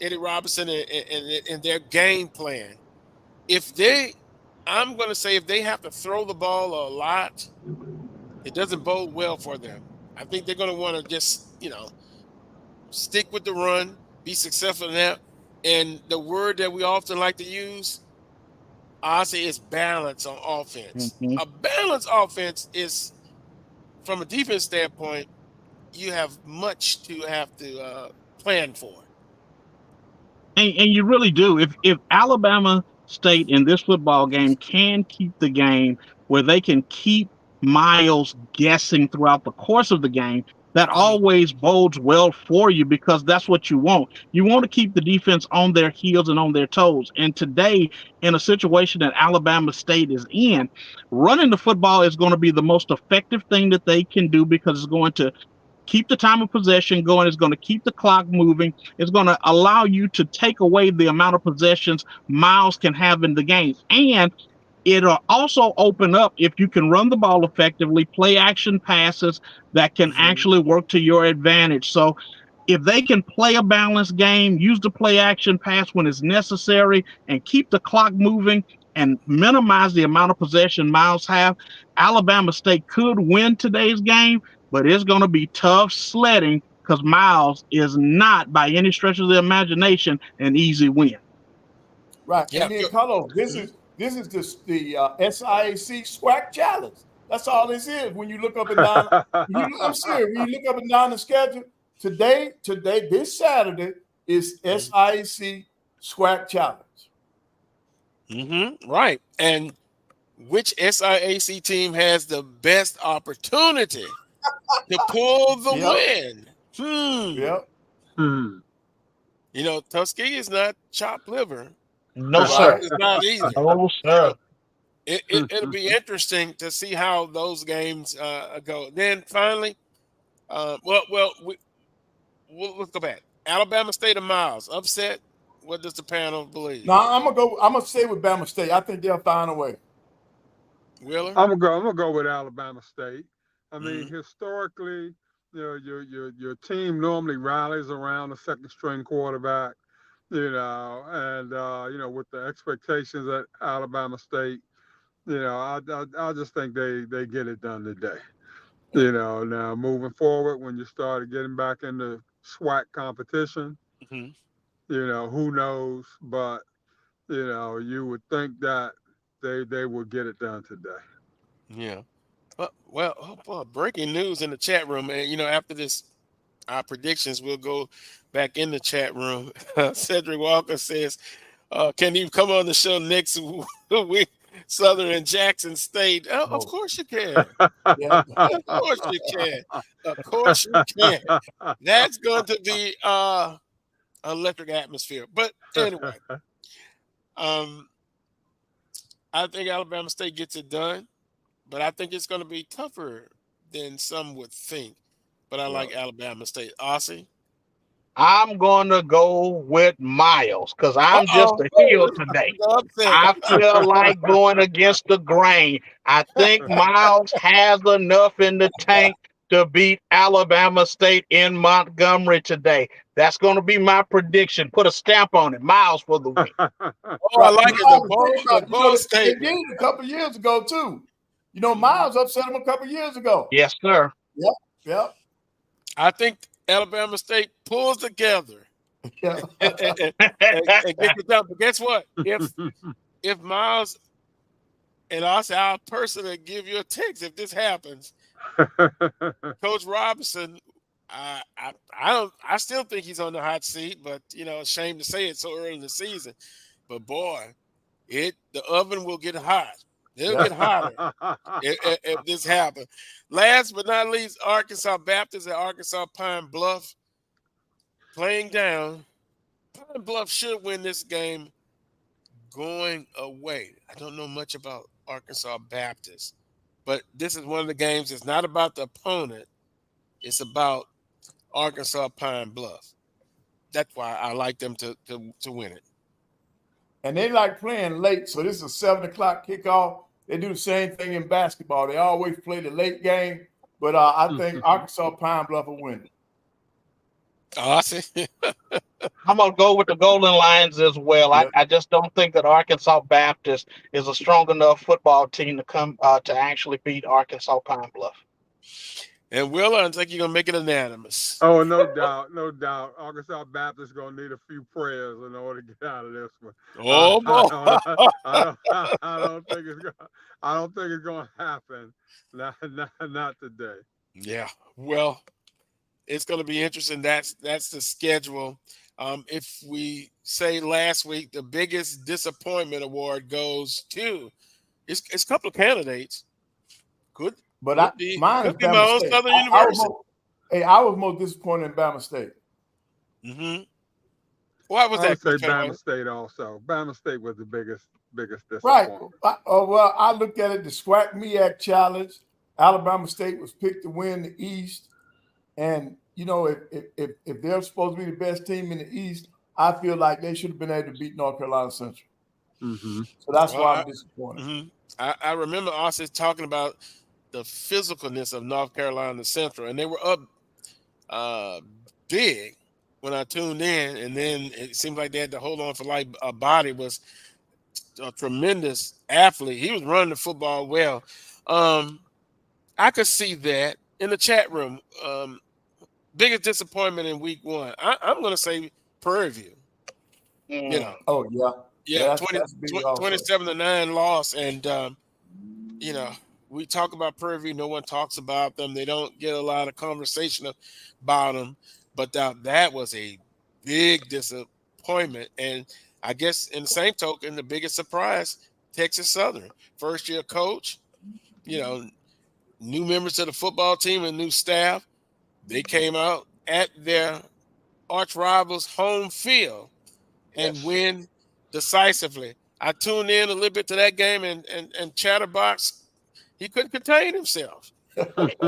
Eddie Robinson and their game plan. I'm going to say if they have to throw the ball a lot, it doesn't bode well for them. I think they're going to want to just, stick with the run, be successful in that. And the word that we often like to use, Ossie, is balance on offense. A balanced offense is, from a defense standpoint, you have much to have to plan for. And you really do. If Alabama State in this football game can keep the game where they can keep Miles guessing throughout the course of the game, that always bodes well for you, because that's what you want. You want to keep the defense on their heels and on their toes. And today, in a situation that Alabama State is in, running the football is going to be the most effective thing that they can do, because it's going to keep the time of possession going. It's going to keep the clock moving. It's going to allow you to take away the amount of possessions Miles can have in the game. And it'll also open up, if you can run the ball effectively, play action passes that can actually work to your advantage. So if they can play a balanced game, use the play action pass when it's necessary, and keep the clock moving and minimize the amount of possession Miles have, Alabama State could win today's game, but it's going to be tough sledding, because Miles is not, by any stretch of the imagination, an easy win. Right. Yeah. And then, Carlos, this is the SIAC SWAC Challenge. That's all this is. When you look up and down, I'm serious. When you look up and down the schedule, today, this Saturday is SIAC SWAC Challenge. Right. And which SIAC team has the best opportunity to pull the Yep. win. Yep. You know, Tuskegee is not chopped liver. No, Rogers sir. is not either. No, sir. It'll be interesting to see how those games go. Then finally, let's go back. Alabama State and Miles upset. What does the panel believe? No, I'm gonna stay with Bama State. I think they'll find a way. Wheeler? I'm gonna go with Alabama State. I mean, historically, you know, your team normally rallies around the second string quarterback, you know, and you know, with the expectations at Alabama State, you know, I just think they get it done today. You know, now moving forward, when you started getting back into SWAC competition, you know, who knows? But you know, you would think that they would get it done today. Yeah. Well, breaking news in the chat room, and you know, after this, our predictions, we'll go back in the chat room. Cedric Walker says, "Can you come on the show next week, Southern and Jackson State?" Oh, of course you can. Of course you can. Of course you can. That's going to be electric atmosphere. But anyway, I think Alabama State gets it done. But I think it's going to be tougher than some would think. But I like Alabama State. Ossie? I'm going to go with Miles because I'm just a heel today. I feel like going against the grain. I think Miles has enough in the tank to beat Alabama State in Montgomery today. That's going to be my prediction. Put a stamp on it. Miles for the win. I like it. The bold statement. They did it a couple of years ago, too. You know, Miles upset him a couple of years ago. Yes, sir. Yep. I think Alabama State pulls together and gets it done. But guess what? If Miles and I'll personally give you a text if this happens. Coach Robinson, I still think he's on the hot seat, but you know, shame to say it so early in the season. But boy, the oven will get hot. It'll get hotter if this happens. Last but not least, Arkansas Baptist at Arkansas Pine Bluff playing down. Pine Bluff should win this game going away. I don't know much about Arkansas Baptist, but this is one of the games. It's not about the opponent. It's about Arkansas Pine Bluff. That's why I like them to win it. And they like playing late, so this is a 7 o'clock kickoff. They do the same thing in basketball. They always play the late game, but I think Arkansas Pine Bluff will win. Awesome. I'm going to go with the Golden Lions as well. I just don't think that Arkansas Baptist is a strong enough football team to come to actually beat Arkansas Pine Bluff. And Will, I think you're going to make it unanimous. Oh, no doubt. No doubt. Arkansas Baptist is going to need a few prayers in order to get out of this one. Oh, boy. I don't think it's going to happen. Not today. Yeah. Well, it's going to be interesting. That's the schedule. If we say last week, the biggest disappointment award goes to it's a couple of candidates. Mine is Bama State. Southern University. I was more disappointed in Bama State. Why was that? I would say Bama State also. Bama State was the biggest disappointment. Right. Well, I looked at it, the SWAC MEAC Challenge. Alabama State was picked to win the East. And, you know, if they're supposed to be the best team in the East, I feel like they should have been able to beat North Carolina Central. So that's why I'm disappointed. I remember Ossie talking about the physicalness of North Carolina Central, and they were up big when I tuned in, and then it seemed like they had to hold on for life. Body was a tremendous athlete. He was running the football well. I could see that in the chat room. Biggest disappointment in week one. I'm going to say Prairie View. You know. Oh, yeah. Yeah, 27-9 loss. And, you know, we talk about Prairie View. No one talks about them. They don't get a lot of conversation about them. But that was a big disappointment. And I guess in the same token, the biggest surprise, Texas Southern. First-year coach, you know, new members to the football team and new staff. They came out at their arch rivals' home field and win decisively. I tuned in a little bit to that game, and Chatterbox, he couldn't contain himself. He couldn't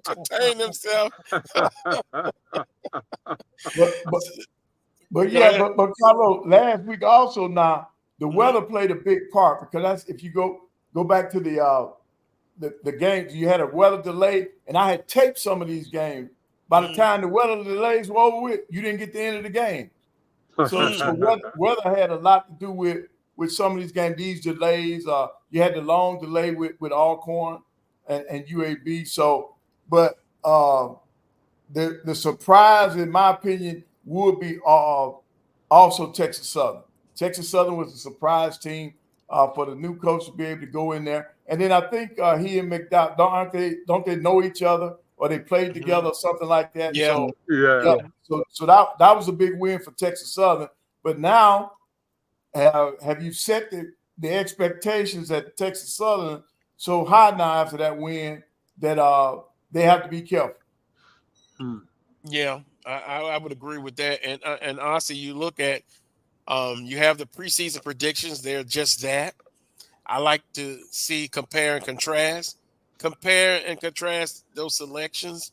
contain himself. but Carlos, last week also now the weather played a big part, because that's, if you go back to the games, you had a weather delay, and I had taped some of these games. By the time the weather delays were over with, you didn't get the end of the game. So weather had a lot to do with some of these games, these delays. You had the long delay with Alcorn and UAB. So, but the surprise, in my opinion, would be also Texas Southern. Texas Southern was a surprise team for the new coach to be able to go in there. And then I think he and McDowell, don't they know each other, or they played together or something like that? Yeah. So that was a big win for Texas Southern. But now, have you set the expectations at Texas Southern so high now after that win that they have to be careful? Yeah, I would agree with that. And Ossie, you look at you have the preseason predictions. They're just that. I like to see compare and contrast those selections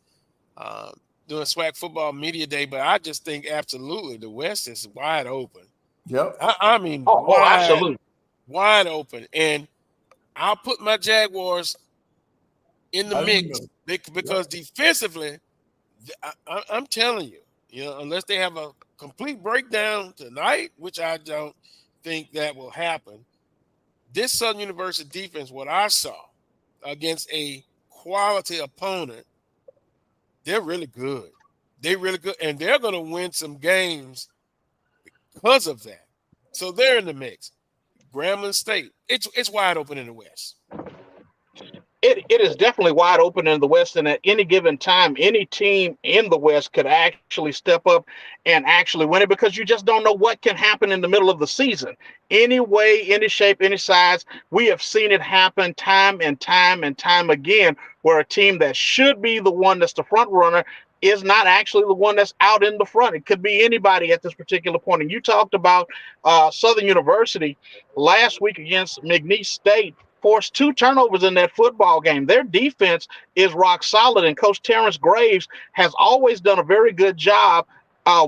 during SWAC Football Media Day. But I just think absolutely the West is wide open. Yep. I mean, absolutely wide open. And I'll put my Jaguars in the mix because defensively, I'm telling you, unless they have a complete breakdown tonight, which I don't think that will happen, this Southern University defense, what I saw against a quality opponent, they're really good. They're really good, and they're going to win some games because of that. So they're in the mix. Grambling State, it's wide open in the West. It is definitely wide open in the West, and at any given time, any team in the West could actually step up and actually win it, because you just don't know what can happen in the middle of the season. Any way, any shape, any size, we have seen it happen time and time and time again, where a team that should be the one that's the front runner is not actually the one that's out in the front. It could be anybody at this particular point. And you talked about Southern University last week against McNeese State. Forced 2 turnovers in that football game. Their defense is rock solid, and Coach Terrence Graves has always done a very good job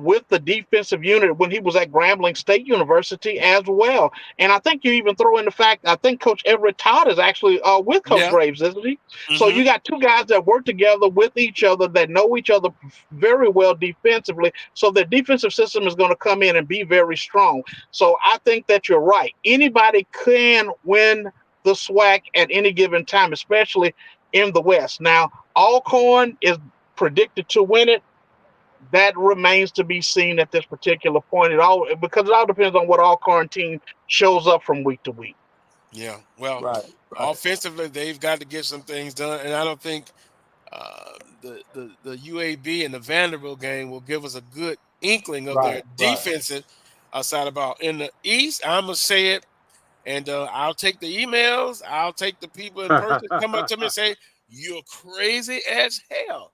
with the defensive unit when he was at Grambling State University as well. And I think you even throw in the fact, I think Coach Everett Todd is actually with Coach Graves, isn't he? So you got 2 guys that work together with each other, that know each other very well defensively. So the defensive system is going to come in and be very strong. So I think that you're right. Anybody can win the SWAC at any given time, especially in the West. Now, Alcorn is predicted to win it. That remains to be seen at this particular point. Because it all depends on what Alcorn team shows up from week to week. Yeah, well, offensively, they've got to get some things done, and I don't think the UAB and the Vanderbilt game will give us a good inkling of their defensive side of the ball. In the East, I'm gonna say it. And I'll take the emails. I'll take the people in person come up to me and say, "You're crazy as hell."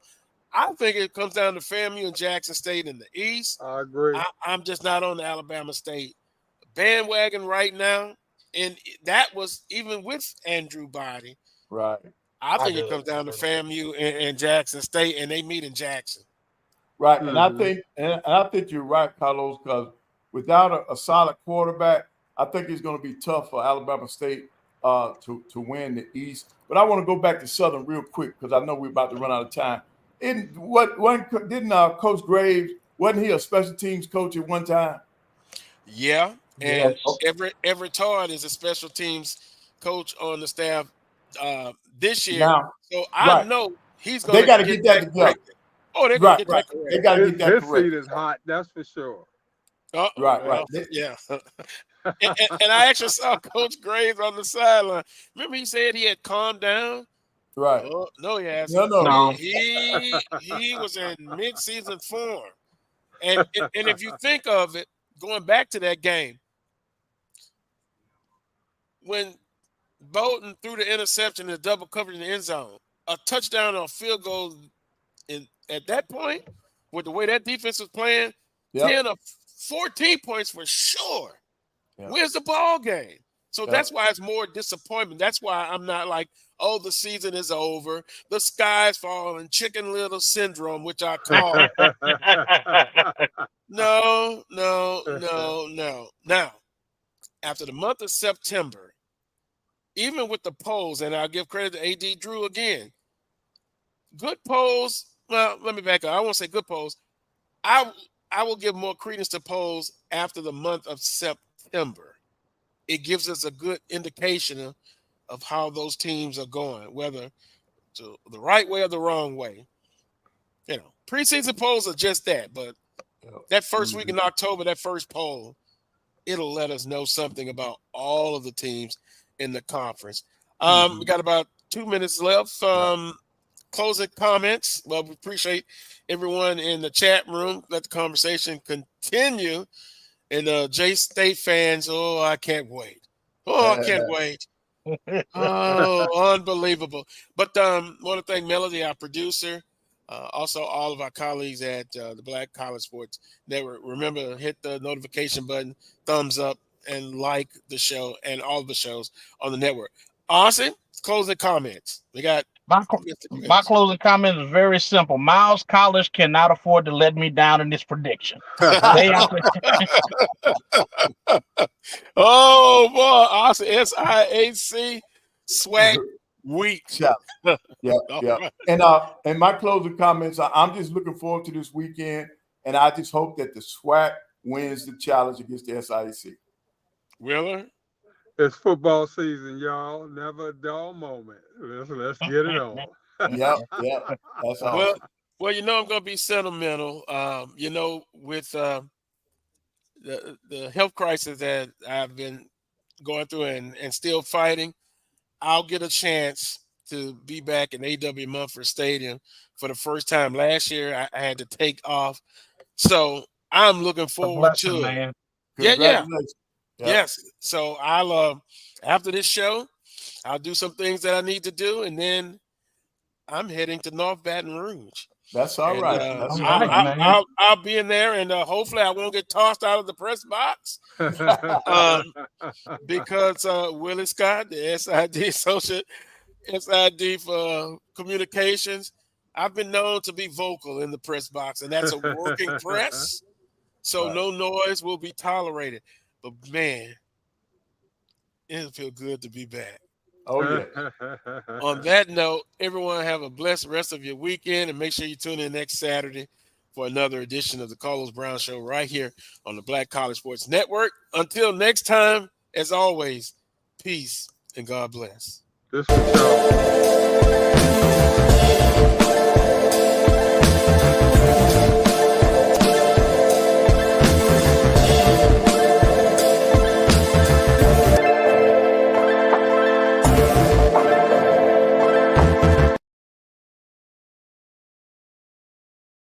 I think it comes down to FAMU and Jackson State in the East. I agree. I'm just not on the Alabama State bandwagon right now. And that was even with Andrew Body. Right. I think it comes down to FAMU and Jackson State, and they meet in Jackson. Right. And I think you're right, Carlos, because without a solid quarterback, I think it's going to be tough for Alabama State to win the East. But I want to go back to Southern real quick, because I know we're about to run out of time. Didn't Coach Graves, wasn't he a special teams coach at one time? Yeah, and Everett Todd is a special teams coach on the staff this year. Now, so I know he's going to They got to get that together. corrected. Oh, they're going to get that corrected. They got to get that His corrected. seat is hot, that's for sure. Oh, Right. Yeah. and I actually saw Coach Graves on the sideline. Remember, he said he had calmed down. Right. Oh, no, he hasn't. No. He was in mid-season form, and if you think of it, going back to that game, when Bolton threw the interception and double coverage in the end zone. A touchdown or a field goal at that point, with the way that defense was playing, 10 or 14 points for sure. Where's the ball game? So that's why it's more disappointment. That's why I'm not like, oh, the season is over. The sky's falling, Chicken Little syndrome, which I call. No. Now, after the month of September, even with the polls, and I'll give credit to AD Drew again, good polls. Well, let me back up. I won't say good polls. I will give more credence to polls after the month of September. It gives us a good indication of how those teams are going, whether to the right way or the wrong way. You know, preseason polls are just that, but that first week in October, that first poll, it'll let us know something about all of the teams in the conference. We got about 2 minutes left. Closing comments. Well, we appreciate everyone in the chat room. Let the conversation continue. And J-State fans, oh, I can't wait. Oh, I can't wait. Oh, unbelievable. But want to thank Melody, our producer, also all of our colleagues at the Black College Sports Network. Remember to hit the notification button, thumbs up, and like the show and all the shows on the network. Ossie, closing comments. We got my closing comment is very simple. Miles College cannot afford to let me down in this prediction. Oh boy, Ossie, SIAC swag week. Yeah. Right. And my closing comments, I'm just looking forward to this weekend, and I just hope that the SWAC wins the challenge against the SIAC. Wheeler? It's football season, y'all. Never a dull moment. Let's get it on. Yep. That's awesome. Well, you know I'm going to be sentimental. With the health crisis that I've been going through and still fighting, I'll get a chance to be back in A.W. Mumford Stadium for the first time. Last year, I had to take off. So I'm looking forward to it. Man. Yeah. Yes. So I'll after this show, I'll do some things that I need to do, and then I'm heading to North Baton Rouge. That's all right. I'll be in there, and hopefully I won't get tossed out of the press box because Willie Scott, the SID for communications, I've been known to be vocal in the press box, and that's a working press, so no noise will be tolerated. But man, it'll feel good to be back. Oh, yeah. On that note, everyone have a blessed rest of your weekend, and make sure you tune in next Saturday for another edition of the Carlos Brown Show right here on the Black College Sports Network. Until next time, as always, peace and God bless. This is